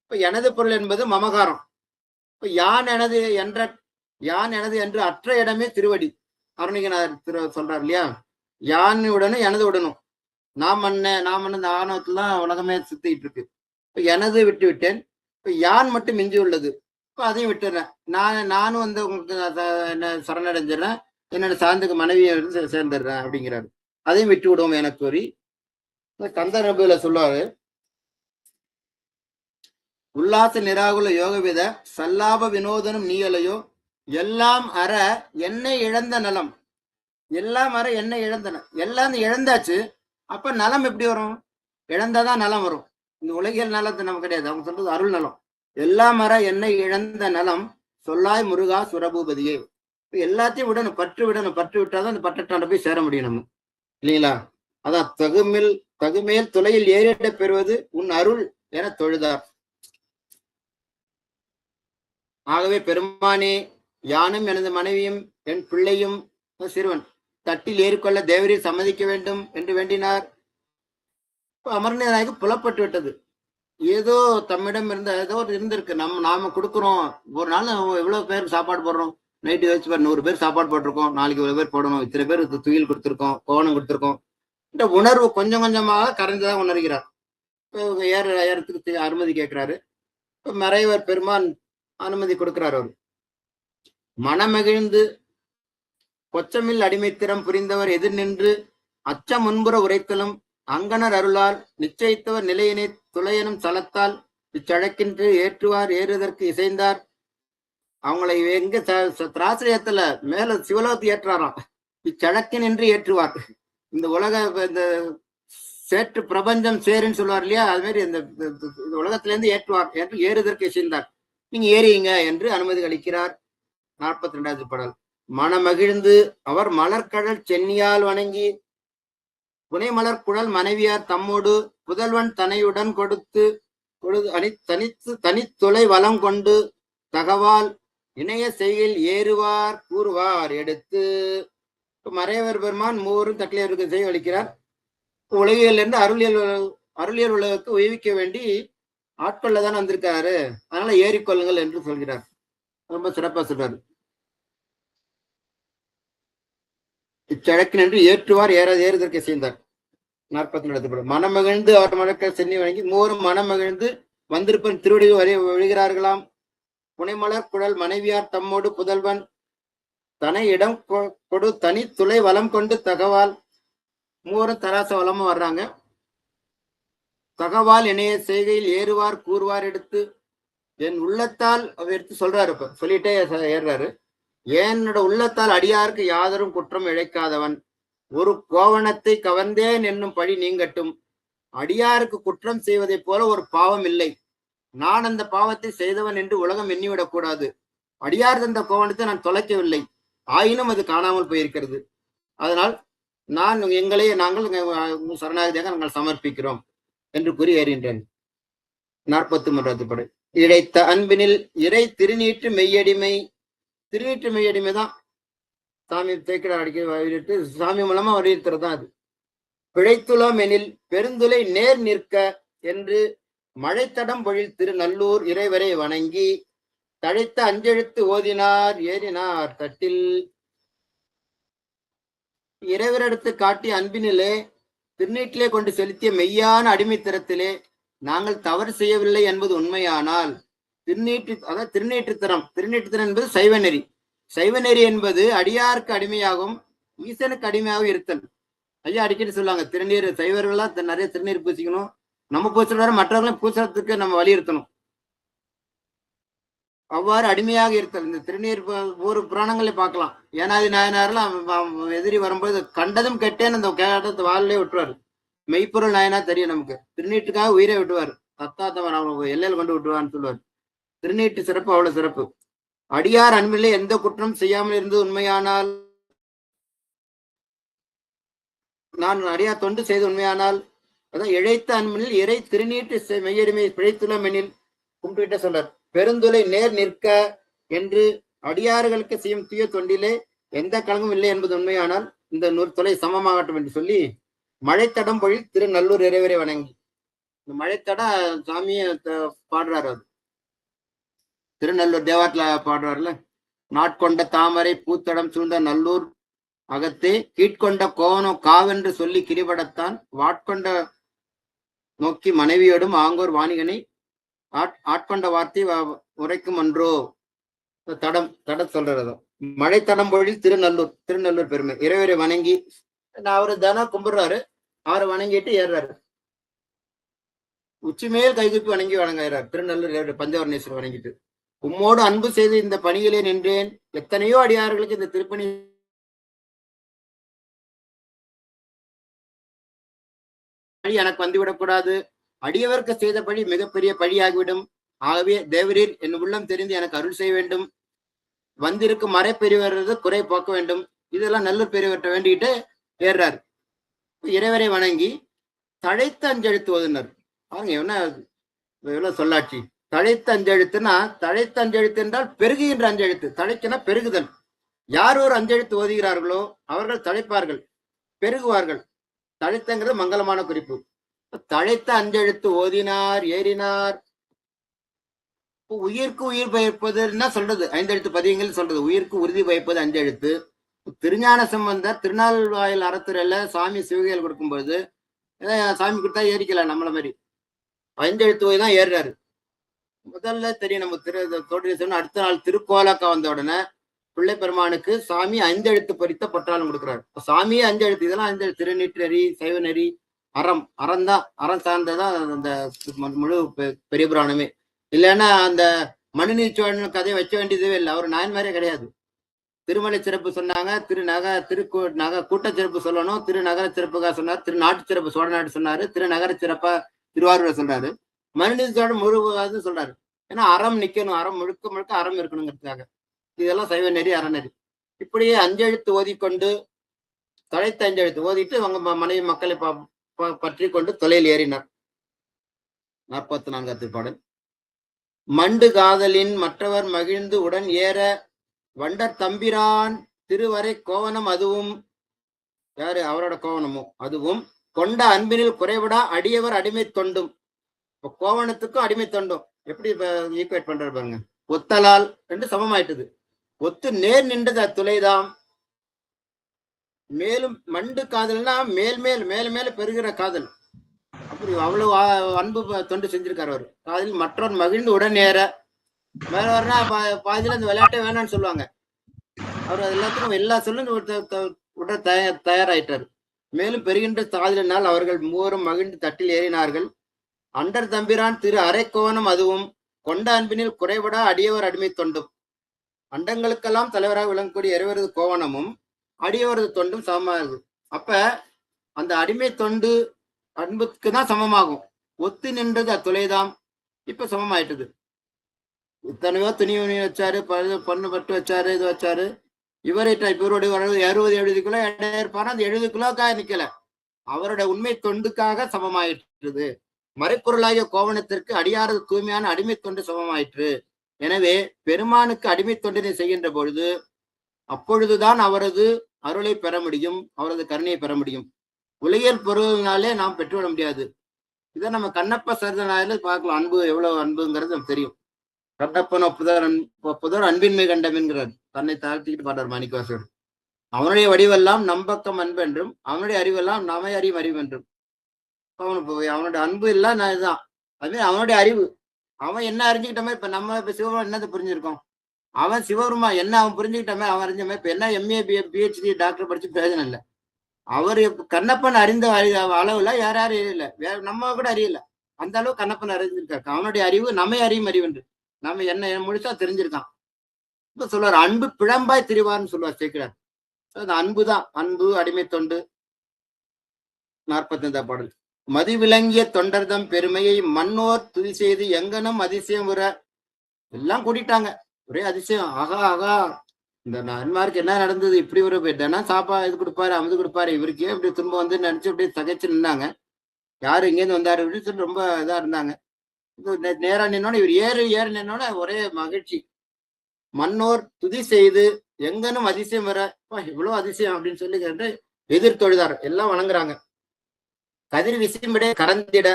இப்ப எனது பொருள் என்பது மமகாரம். இப்ப யான் எனது என்று அற்ற இடமே திருவடி. அருணிகனார் சொல்றார் இல்லையா? யான் உடனே எனது விடணும். நாம் இந்த ஆணவத்துலாம் உலகமே சுத்திட்டு இருக்கு. இப்ப எனது விட்டு விட்டேன். இப்ப யான் மட்டும் மிஞ்சி உள்ளது. இப்ப அதையும் விட்டுறேன். நானும் உங்களுக்கு என்ன சரணடைஞ்சிடறேன், என்னோட சார்ந்துக்கு மனைவியை சேர்ந்துடுறேன் அப்படிங்கிறாரு. அதையும் விட்டு விடுவோம் என கூறி கந்த நபியில சொல்லுவாரு, உல்லாச நிராகுல யோகவித சல்லாப வினோதனும் நீயலையோ எல்லாம் அற என்னை இழந்த நலம். எல்லாம் அற என்னை இழந்தன, எல்லாம் இழந்தாச்சு. அப்ப நலம் எப்படி வரும்? இழந்தாதான் நலம் வரும். இந்த உலகியல் நலத்தை நமக்கு கிடையாது, அவங்க சொல்றது அருள் நலம். எல்லாம் அற என்னை இழந்த நலம் சொல்லாய் முருகா சுரபூபதியே. எல்லாத்தையும் விடணும், பற்று விடணும். பற்று விட்டாதான் அந்த பற்றட்டாண்ட போய் சேர முடியும் நம்ம, இல்லைங்களா? அதான் தகுமில் தகுமேல் துளையில் ஏறிட பெறுவது உன் அருள் என தொழுதார். ஆகவே பெருமானே, யானும் எனது மனைவியும் என் பிள்ளையும் சிறுவன் தட்டில் ஏறிக்கொள்ள தேவரீர் சம்மதிக்க வேண்டும் என்று வேண்டினார். அமர்ந்த நாயகர் புலப்பட்டு விட்டது. ஏதோ தம்மிடம் இருந்த ஏதோ ஒரு இருந்திருக்கு. நாம கொடுக்குறோம். ஒரு நாள் எவ்வளவு பேருக்கு சாப்பாடு போடுறோம். நைட்டு வச்சு 100 பேர் சாப்பாடு போட்டிருக்கோம். நாளைக்கு இவ்வளவு பேர் போடணும். இத்தனை பேர் துயில் கொடுத்துருக்கோம், கோவணம் கொடுத்துருக்கோம். இந்த உணர்வு கொஞ்சம் கொஞ்சமாக கரைந்துதான் உணர்கிறார். ஏறத்துக்கு அனுமதி கேட்கிறாரு. மறைவர் பெருமான் அனுமதி கொடுக்கிறார். அவர் மனமகிழ்ந்து கொச்சமில் அடிமைத்திறம் புரிந்தவர் எதிர் நின்று அச்சம் முன்புற உரைத்தலும் அங்கனர் அருளால் நிச்சயித்தவர் நிலையினை துளையனும் சலத்தால் இச்சழக்கின்று ஏற்றுவார் ஏறுவதற்கு இசைந்தார். அவங்களை எங்க திராசிரியத்துல மேல சிவலோகத்தை ஏற்றாராம். இச்சழக்கின் என்று ஏற்றுவார். இந்த உலக இந்த சேற்று பிரபஞ்சம் சேருன்னு சொல்லுவார் இல்லையா, அது மாதிரி இந்த உலகத்தில இருந்து ஏற்றுவார் என்று ஏறுவதற்கு இசைந்தார். நீங்க ஏறியுங்க என்று அனுமதி அளிக்கிறார். 42வது பாடல். மனமகிழ்ந்து அவர் மலர்கடல் சென்னியால் வணங்கி புனைமலர் குழல் மனைவியார் தம்மோடு புதல்வன் தனையுடன் கொடுத்து தனித்துளை வளம் கொண்டு தகவால் இணைய செய்கையில் ஏறுவார் கூறுவார் எடுத்து. மறைவர் பெருமான் மூவரும் தட்டிலேருக்கு செய்ய அளிக்கிறார். உலகியல் இருந்து அருளியல் உலகுக்கு உய்விக்க வேண்டி ஆட்கொள்ளதான் வந்திருக்காரு. அதனால ஏறிக்கொள்ளுங்கள் என்று சொல்கிறார். ரொம்ப சிறப்பா சொல்றாரு. இச்சழக்கு நின்று ஏற்றுவார் ஏறுதற்கு செய்தார். 42 மனமகிழ்ந்து அவர் மலக்க சென்னி வணங்கி மூவரும் மனமகிழ்ந்து வந்திருப்பன் திருவடி விழுகிறார்களாம். புனைமலர் குழல் மனைவியார் தம்மோடு புதல்வன் தனை இடம் கொடு தனி துளை வளம் கொண்டு தகவால் மூவரும் தராச வளமும் வர்றாங்க. தகவால் இணைய செய்கையில் ஏறுவார் கூறுவார் எடுத்து என் உள்ளத்தால் அவர் எடுத்து சொல்றாரு. இப்ப சொல்லிட்டே ஏறுறாரு. என்னோட உள்ளத்தால் அடியாருக்கு யாதரும் குற்றம் இழைக்காதவன் ஒரு கோவணத்தை கவர்ந்தேன் என்னும் பழி நீங்கட்டும். அடியாருக்கு குற்றம் செய்வதைப் போல ஒரு பாவம் இல்லை. நான் அந்த பாவத்தை செய்தவன் என்று உலகம் எண்ணிவிடக் கூடாது. அடியார் தந்த கோவணத்தை நான் தொலைக்கவில்லை, ஆயினும் அது காணாமல் போயிருக்கிறது. அதனால் நாங்கள் சரணாகதியாக நாங்கள் சமர்ப்பிக்கிறோம் என்று கூறி ஏறின்றேன். 43வது படை. இழைத்த அன்பினில் இறை திருநீற்று மெய்யடிமை. திருநீற்று மெய்யடிமை தான் சாமி தேக்கிடார் அடிக்க சாமி மூலமா வலியுறுத்துறது தான் அது. பிழைத்துளம் எனில் பெருந்துளை நேர் நிற்க என்று மழைத்தடம் பொழில் திருநல்லூர் இறைவரை வணங்கி தழைத்த அஞ்செழுத்து ஓதினார் ஏறினார் தட்டில். இறைவரிடத்து காட்டிய அன்பினிலே திருநீட்டிலே கொண்டு செலுத்திய மெய்யான அடிமைத்தரத்திலே நாங்கள் தவறு செய்யவில்லை என்பது உண்மையானால் திருநீற்றுத்தரம் என்பது சைவநெறி. சைவநெறி என்பது அடியாருக்கு அடிமையாகும், ஈசனுக்கு அடிமையாகவும் இருத்தல். ஐயா அடிக்கடி சொல்லுவாங்க, திருநீர் சைவர்களா நிறைய திருநீர் பூசிக்கணும், நம்ம பூசுற மற்றவர்களும் பூசுறதுக்கு நம்ம வலியுறுத்தணும். அவ்வாறு அடிமையாக இருத்தல். இந்த திருநீர் ஒரு புராணங்களை பார்க்கலாம். ஏனாதி நாயனாரெல்லாம் எதிரி வரும்போது கண்டதும் கெட்டேன்னு அந்த கேட்டத்தை வாழிலே விட்டுருவாரு. மெய்ப்பொருள் நாயனா தெரியும் நமக்கு. திருநீட்டுக்காக உயிரை விட்டுவார். தத்தாத்தவன் அவங்க எல்லையில் கொண்டு விட்டுவான்னு சொல்லுவார். திருநீட்டு சிறப்பு அவ்வளவு சிறப்பு. அடியார் அன்பிலே எந்த குற்றம் செய்யாமல் இருந்து உண்மையானால், நான் அடியார் தொண்டு செய்த உண்மையானால், அதான் இழைத்த அன்பினில் இறை திருநீட்டு மெய்யடிமை பிழைத்துள்ளம் எனில் கும்பிட்டு சொல்றார். பெருந்துளை நேர் நிற்க என்று அடியார்களுக்கு செய்யும் தூய தொண்டிலே எந்த கலங்கும் இல்லை என்பது உண்மையானால் இந்த 100 தொலை சமமாகட்டும் என்று சொல்லி மழைத்தடம் பொழில் திருநல்லூர் இறைவரை வணங்கி. இந்த மழைத்தட சாமியை பாடுறாரு. அவர் திருநல்லூர் தேவாட்டில பாடுறாருல. நாட்கொண்ட தாமரை பூத்தடம் சூழ்ந்த நல்லூர் அகத்தே கீட்கொண்ட கோவனம் காவென்று சொல்லி கிரிபடத்தான் வாட்கொண்ட நோக்கி மனைவியோடும் ஆங்கோர் வாணிகனை ஆட்கொண்ட வார்த்தை உரைக்கும் அன்றோ. தட சொல்றது மழைத்தடம் பொழில் திருநல்லூர் பெருமை. இறைவரை வணங்கி அவரு தானே கும்பிடுறாரு. அவரை வணங்கிட்டு ஏறுறாரு. உச்சி மேல் கைகுப்பி வணங்கி வணங்குறார். திருநல்லூர் பஞ்சவர்ணேஸ்வரர் வணங்கிட்டு, உம்மோடு அன்பு செய்து இந்த பணியிலே நின்றேன். எத்தனையோ அடியார்களுக்கு இந்த திருப்பணி எனக்கு வந்துவிடக்கூடாது. அடியவர்க்கு செய்த பழி மிகப்பெரிய பழியாகிவிடும். ஆகவே தேவரீர் என் உள்ளம் தெரிந்து எனக்கு அருள் செய்ய வேண்டும். வந்திருக்கும் மறை பெரியவரது குறை போக்க வேண்டும். இதெல்லாம் நல்லூர் பெரியவர்கிட்ட வேண்டிக்கிட்டு ஏறாரு. இறைவரை வணங்கி தழைத்த அஞ்செழுத்து ஓதுனர். பாருங்க எவ்வளவு சொல்லாட்சி. தழைத்த அஞ்செழுத்துனா, தழைத்த அஞ்செழுத்து என்றால் பெருகுகின்ற அஞ்செழுத்து. தழைக்குனா பெருகுதல். யார் ஒரு அஞ்செழுத்து ஓதுகிறார்களோ அவர்கள் தழைப்பார்கள், பெருகுவார்கள். தழைத்தங்கிறது மங்களமான குறிப்பு. தழைத்த அஞ்செழுத்து ஓதினார் ஏறினார். உயிர்க்கு உயிர் பயப்பதுன்னா சொல்றது 5 எழுத்து பதியங்கள் சொல்றது. உயிர்க்கு உறுதி பயப்பது 5 எழுத்து. திருஞான சம்பந்தர் திருநாள்வாயில் அறத்துறையில சாமி சிவகையில் கொடுக்கும்போது சாமி கொடுத்தா ஏறிக்கலாம் நம்மள மாதிரி. 5 எழுத்து ஓதி தான் ஏறுறாரு. முதல்ல தெரியும் நம்ம தோற்று. அடுத்த நாள் திருக்கோலக்கா வந்த உடனே பிள்ளை பெருமானுக்கு சாமி 5 எழுத்து பறித்த பட்டாளம் கொடுக்குறாரு. சாமியே 5 எழுத்து. இதெல்லாம் 5 எழுத்து. திருநீற்றறி, சைவ நெறி, அறம் தான். அறம் சார்ந்ததான் அந்த முழு பெரிய புராணமே. இல்லைன்னா அந்த மனுநீர் சோழன் கதையை வைக்க வேண்டியதே இல்லை. அவர் நாயன்மாரே கிடையாது. திருமலை சிறப்பு சொன்னாங்க, கூட்ட சிறப்பு சொல்லணும், திருநகர சிறப்புக்காக சொன்னார், திருநாட்டு சிறப்பு சோழ நாட்டு சொன்னாரு, திருநகர சிறப்பா திருவாரூர் சொல்றாரு, மனுநீர் சோழன் முழுவதும் சொல்றாரு. ஏன்னா அறம் நிக்கணும், அறம் முழுக்க முழுக்க அறம் இருக்கணுங்கிறதுக்காக. இதெல்லாம் சைவ நெறி, அறநெறி. இப்படியே 5 எழுத்து ஓதிக்கொண்டு, தழைத்த 5 எழுத்து ஓதிட்டு அவங்க மனைவி மக்களை பற்றி கொண்டு தொலையில் ஏறினார். 44 பாடல். மண்டு காதலின் மற்றவர் மகிழ்ந்து உடன் ஏற வண்டர் தம்பிரான் திருவரை கோவனம் அதுவும். யாரு அவரோட கோவனமோ அதுவும். கொண்ட அன்பினில் குறைவிடா அடியவர் அடிமை தொண்டும். இப்ப கோவணத்துக்கும் அடிமை தொண்டும் எப்படி ஈக்குவேட் பண்ற பாருங்க. ஒத்தலால் ரெண்டு சமமாயிட்டது. ஒத்து நேர் நின்றது துளைதாம். மேலும் மண்டு காதல்னா மேல் மேல் மேல மேல பெறுகிற காதல். அப்படி அவ்வளவு அன்பு தொண்டு செஞ்சிருக்காரு அவர். காதலில் மற்றவர் மகிழ்ந்து உடன் ஏற. மேல வரனா பாதியில இந்த விளையாட்டே வேணான்னு சொல்லுவாங்க. அவர் எல்லாத்துக்கும் எல்லா சொல்லும் உட தயாராயிட்டார். மேலும் பெறுகின்ற காதலினால் அவர்கள் மூவரும் மகிழ்ந்து தட்டில் ஏறினார்கள். அண்டர் தம்பிரான் திரு அரைக்கோவனம் அதுவும். கொண்ட அன்பினில் குறைபடா அடியவர் அடிமை தொண்டும். அண்டங்களுக்கெல்லாம் தலைவராக விளங்கக்கூடிய இறைவரது கோவனமும் அடியவரது தொண்டும் சமமாகுது. அப்ப அந்த அடிமை தொண்டு அன்புக்கு தான் சமமாகும். ஒத்து நின்றது அத்துளைதாம். இப்ப சமமாயிட்டது. இத்தனையோ துணி வச்சாரு, பொண்ணு பட்டு வச்சாரு, இது வச்சாரு. இவர்கிட்ட இவருடைய 60-70 கிலோ எடை இருப்பாரு. அந்த 70 கிலோக்காக நிக்கல, அவருடைய உண்மை தொண்டுக்காக சமமாயிற்று. மறைப்பொருளாகிய கோவணத்திற்கு அடியாரது தூய்மையான அடிமை தொண்டு சமமாயிற்று. எனவே பெருமானுக்கு அடிமை தொண்டினை செய்கின்ற பொழுது அப்பொழுதுதான் அவரது அருளை பெற முடியும், அவரது கருணையை பெற முடியும். உலகியல் பொருளினாலே நாம் பெற்றுவிட முடியாது. இதை நம்ம கண்ணப்ப சரிதனால பார்க்கலாம். அன்பு எவ்வளவு அன்புங்கிறது நமக்கு தெரியும். கண்ணப்பன் ஒப்புதோர் அன்பின்மை கண்டமென்கிறார். தன்னை தாழ்த்திக்கிட்டு பாடுறார் மாணிக்கவாசகர். அவனுடைய வடிவெல்லாம் நம்பக்கம் அன்பு என்றும், அவனுடைய அறிவெல்லாம் நமை அறிவு அறிவு என்றும். அவனுடைய அன்பு எல்லாம் நான் இதுதான். அதுமாதிரி அவனுடைய அறிவு. அவன் என்ன அறிஞ்சுக்கிட்டமே. இப்ப நம்ம இப்ப சிவபெருமான் என்னது புரிஞ்சிருக்கோம். அவன் சிவபெருமான் என்ன அவன் புரிஞ்சுக்கிட்டமே, அவன் அறிஞ்சமே. இப்ப என்ன MA PhD டாக்டர் படிச்சு பிரயோஜனம் இல்லை. அவர் கண்ணப்பன் அறிந்த அளவுல யார் அறியல, வேற நம்ம கூட அறியல. அந்த அளவு கண்ணப்பன் அறிஞ்சிருக்காரு. அவனுடைய அறிவு நம்மை அறியும் அறிவு என்று நம்ம என்ன முழுசா தெரிஞ்சிருக்கான். இப்ப சொல்லுவார் அன்பு பிழம்பாய் திரிவார்னு சொல்லுவார் சேர்க்கிறார். அந்த அன்புதான், அன்பு அடிமை தொண்டு. 45 பாடல். மதி விளங்கிய தொண்டர்தம் பெருமையை மன்னோர் துதி செய்து எங்கனும் அதிசயம் உற. எல்லாம் கூட்டிட்டாங்க, ஒரே அதிசயம். ஆகா ஆகா, இந்த நன்மாருக்கு என்ன நடந்தது, இப்படி ஒரு தினம் சாப்பா இது கொடுப்பாரு, அமுது கொடுப்பாரு, இவருக்கே இப்படி துன்பம் வந்து நினைச்சு இப்படி தகைச்சு நின்னாங்க. யாரு இங்கேருந்து வந்தாரு அப்படின்னு சொல்லி ரொம்ப இதா இருந்தாங்க. நேரா நின்னோட இவர் ஏறு நின்னோட ஒரே மகிழ்ச்சி. மன்னோர் துதி செய்து எங்கனும் அதிசயம் வர. இவ்வளவு அதிசயம் அப்படின்னு சொல்லி கேட்டு எதிர் தொழுதார். எல்லாம் வணங்குறாங்க. கதிர் விசிம்பிட கறந்திட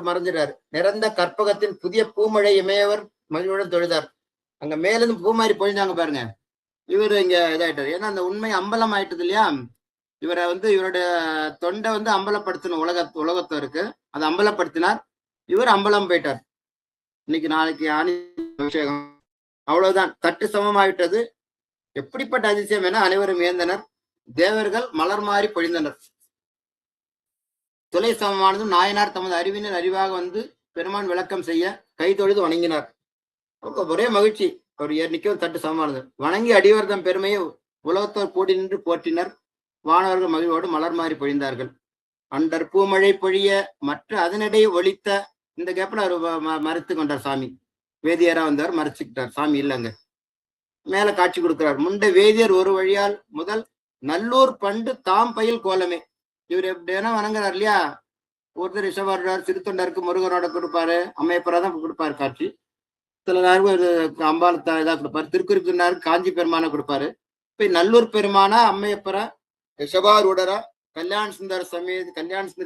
மறைஞ்சிடாரு. நிறந்த கற்பகத்தின் புதிய பூமழை இமையவர் மகிழ்வுடன் தொழுதார். அங்க மேலிருந்து பூ மாதிரி பொழிஞ்சாங்க பாருங்க. இவரு இங்க இதாயிட்டாரு. ஏன்னா அந்த உண்மை அம்பலம் ஆயிட்டது இல்லையா. இவரை இவருடைய தொண்டை அம்பலப்படுத்தணும் உலகத்தவருக்கு. அதை அம்பலப்படுத்தினார். இவர் அம்பலம் போயிட்டார். இன்னைக்கு நாளைக்கு அபிஷேகம். அவ்வளவுதான், தட்டு சமமாயிட்டது. எப்படிப்பட்ட அதிசயம் என அனைவரும் ஏந்தனர். தேவர்கள் மலர் மாறி பொழிந்தனர். துளை சமமானதும் நாயனார் தமது அறிவினர் அறிவாக வந்து பெருமான் விளக்கம் செய்ய கை தொழுது வணங்கினார். ஒரே மகிழ்ச்சி. அவர் நிற்க தட்டு சமமானது. வணங்கி அடிவர்தம் பெருமையை உலகத்தோர் கூடி நின்று போற்றினர். வானவர்கள் மகிழ்வோடு மலர் மாறி பொழிந்தார்கள். அண்டர் பூமழை பொழிய மற்ற அதனிடையே ஒழித்த. இந்த கேப்ல அவர் மறைத்து கொண்டார். சாமி வேதியரா வந்தார், மறைச்சுக்கிட்டார். சாமி இல்லைங்க, மேல காட்சி கொடுக்கிறார். முண்ட வேதியர் ஒரு வழியால் முதல் நல்லூர் பண்டு தாம் பயில் கோலமே. இவர் எப்படின்னா வணங்குறார் இல்லையா. ஒருத்தர் ரிஷபாரூடர் சிறுத்தொண்டருக்கு முருகனோட கொடுப்பாரு, அம்மையப்பரா தான் கொடுப்பாரு காட்சி. சில நேரம் அம்பாள் இதா கொடுப்பாரு, திருக்குறிப்பினாருக்கு காஞ்சி பெருமானை கொடுப்பாரு. இப்ப நல்லூர் பெருமானா அம்மையப்பரா ரிஷபாரூடரா கல்யாண சுந்தர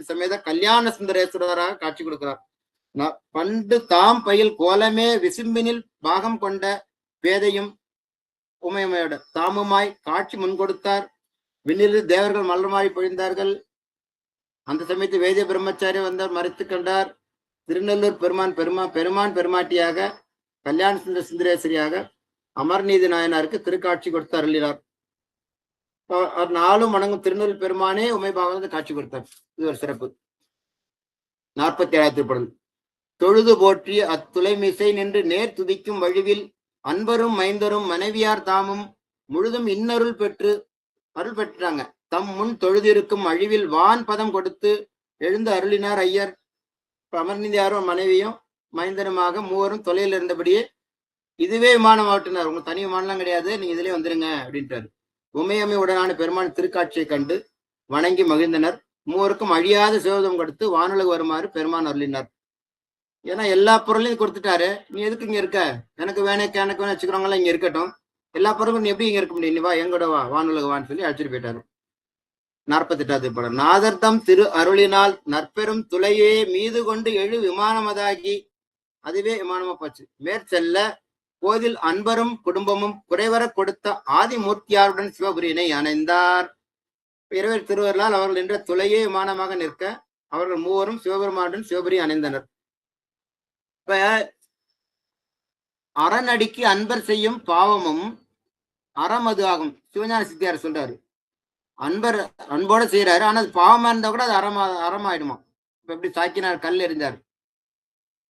சமேத கல்யாண சுந்தரேஸ்வரராக காட்சி கொடுக்கிறார். பண்டு தாம் பயில் கோலமே விசும்பினில் பாகம் கொண்ட பேதையும் உமையமையோட தாமுமாய் காட்சி முன் கொடுத்தார். விண்ணில் தேவர்கள் மலர்மாறி பொழிந்தார்கள். அந்த சமயத்து வேதிய பிரம்மச்சாரி வந்தார், மறைத்து கண்டார். திருநெல்லூர் பெருமான் பெருமாட்டியாக கல்யாண சுந்தர சுந்தரேஸ்வரியாக அமர்நீதி நாயனாருக்கு திருக்காட்சி கொடுத்து அருளினார். நாளும் வணங்கும் திருநெல் பெருமானே உமைபாக காட்சி கொடுத்தார். இது ஒரு சிறப்பு. 47வது திருப்படல். தொழுது போற்றி அத்துளைமிசை நின்று நேர் துதிக்கும் வழிவில் அன்பரும் மைந்தரும் மனைவியார் தாமும் முழுதும் இன்னருள் அருள் பெற்றாங்க. தம் முன் தொழுதிருக்கும் அழிவில் வான் பதம் கொடுத்து எழுந்து அருளினார் ஐயர். அமர்நீதியாரும் மனைவியும் மைந்தனுமாக மூவரும் தொலையில் இருந்தபடியே இதுவே விமானம் ஆட்டினார். உங்க தனி விமானம்லாம் கிடையாது, நீங்க இதுலயே வந்துருங்க அப்படின்ட்டாரு. உமையம்மை உடனான பெருமான் திருக்காட்சியை கண்டு வணங்கி மகிழ்ந்தனர். மூவருக்கும் அழியாத சிவதம் கொடுத்து வானுலகு வருமாறு பெருமான் அருளினார். ஏன்னா எல்லா பொருளையும் கொடுத்துட்டாரு, நீ எதுக்கு இங்க இருக்க, எனக்கு வேணும் வச்சுக்கிறவங்களாம் இங்க இருக்கட்டும், எல்லா பொருளும் நீ எப்படி இங்க இருக்க முடியும், நீ வா எங்கூட வா, வானுலக வான்னு சொல்லி அழைச்சிட்டு போயிட்டாரு. 48வது படம். நாதர்தம் திரு அருளினால் நற்பெரும் துளையே மீது கொண்டு எழு விமானமதாகி, அதுவே விமானமா போச்சு. மேற்செல்ல கோதில் அன்பரும் குடும்பமும் குறைவர கொடுத்த ஆதிமூர்த்தியாருடன் சிவபுரியினை அணைந்தார். இருவர் திருவர்களால் அவர்கள் என்ற துளையே விமானமாக நிற்க அவர்கள் மூவரும் சிவபெருமானுடன் சிவபுரி அணைந்தனர். இப்ப அறநடிக்கு அன்பர் செய்யும் பாவமும் அறம் அது ஆகும். சிவஞான சித்தியார் சொல்றாரு, அன்போட செய்யறாரு, ஆனா அது பாவமா இருந்தா கூட அது அறமாயிடுமா. இப்ப எப்படி சாக்கினார் கல் எறிஞ்சார்.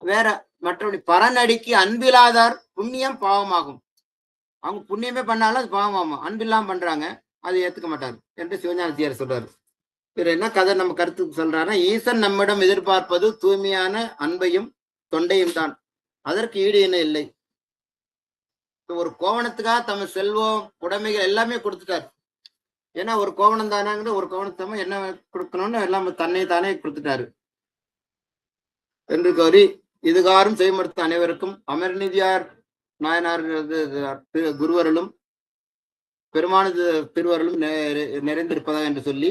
வேற மற்றபடி பரநடிக்கு அன்பில்லாதார் புண்ணியம் பாவமாகும். அவங்க புண்ணியமே பண்ணாலும் அது பாவமாகும். அன்பில்லாம பண்றாங்க, அது ஏத்துக்க மாட்டாரு என்று சிவஞானத்தியார் சொல்றாரு. வேற என்ன கதை நம்ம கருத்துக்கு சொல்றாருன்னா, ஈசன் நம்மிடம் எதிர்பார்ப்பது தூய்மையான அன்பையும் தொண்டையும் தான், அதற்கு ஈடு என்ன இல்லை. ஒரு கோவணத்துக்காக தம்ம செல்வம் உடைமைகள் எல்லாமே கொடுத்துட்டாரு. ஏன்னா ஒரு கோவணம் தானாங்கிற ஒரு கோவணத்தம்ம என்ன கொடுக்கணும்னு எல்லாம் தன்னை தானே கொடுத்துட்டாரு என்று கோரி இதுகாரும் செய்மடுத்த அனைவருக்கும் அமர்நீதியார் நாயனார் குருவர்களும் பெருமானது திருவர்களும் நிறைந்திருப்பதா என்று சொல்லி,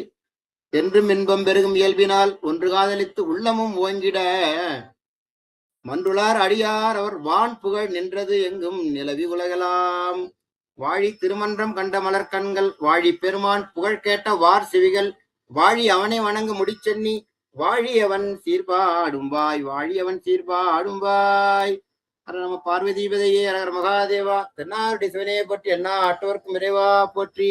என்றும் இன்பம் பெருகும் இயல்பினால் ஒன்று காதலித்து உள்ளமும் ஓங்கிட மன்றுளார் அடியார் அவர் வான் புகழ் நின்றது எங்கும் நிலவி உலகலாம். வாழி திருமன்றம் கண்ட மலர்கண்கள் வாழி பெருமான் புகழ் கேட்ட வார் செவிகள் வாழி அவனை வணங்கு முடிச்சென்னி வாழியவன் சீர்பாடும்பாய் வாழியவன் சீர்பாடும்பாய். நம்ம பார்வதி பதையே அரகர மகாதேவா. தென்னாருடைய சிவனையை பற்றி என்ன ஆட்டவர்க்கும் இறைவா போற்றி.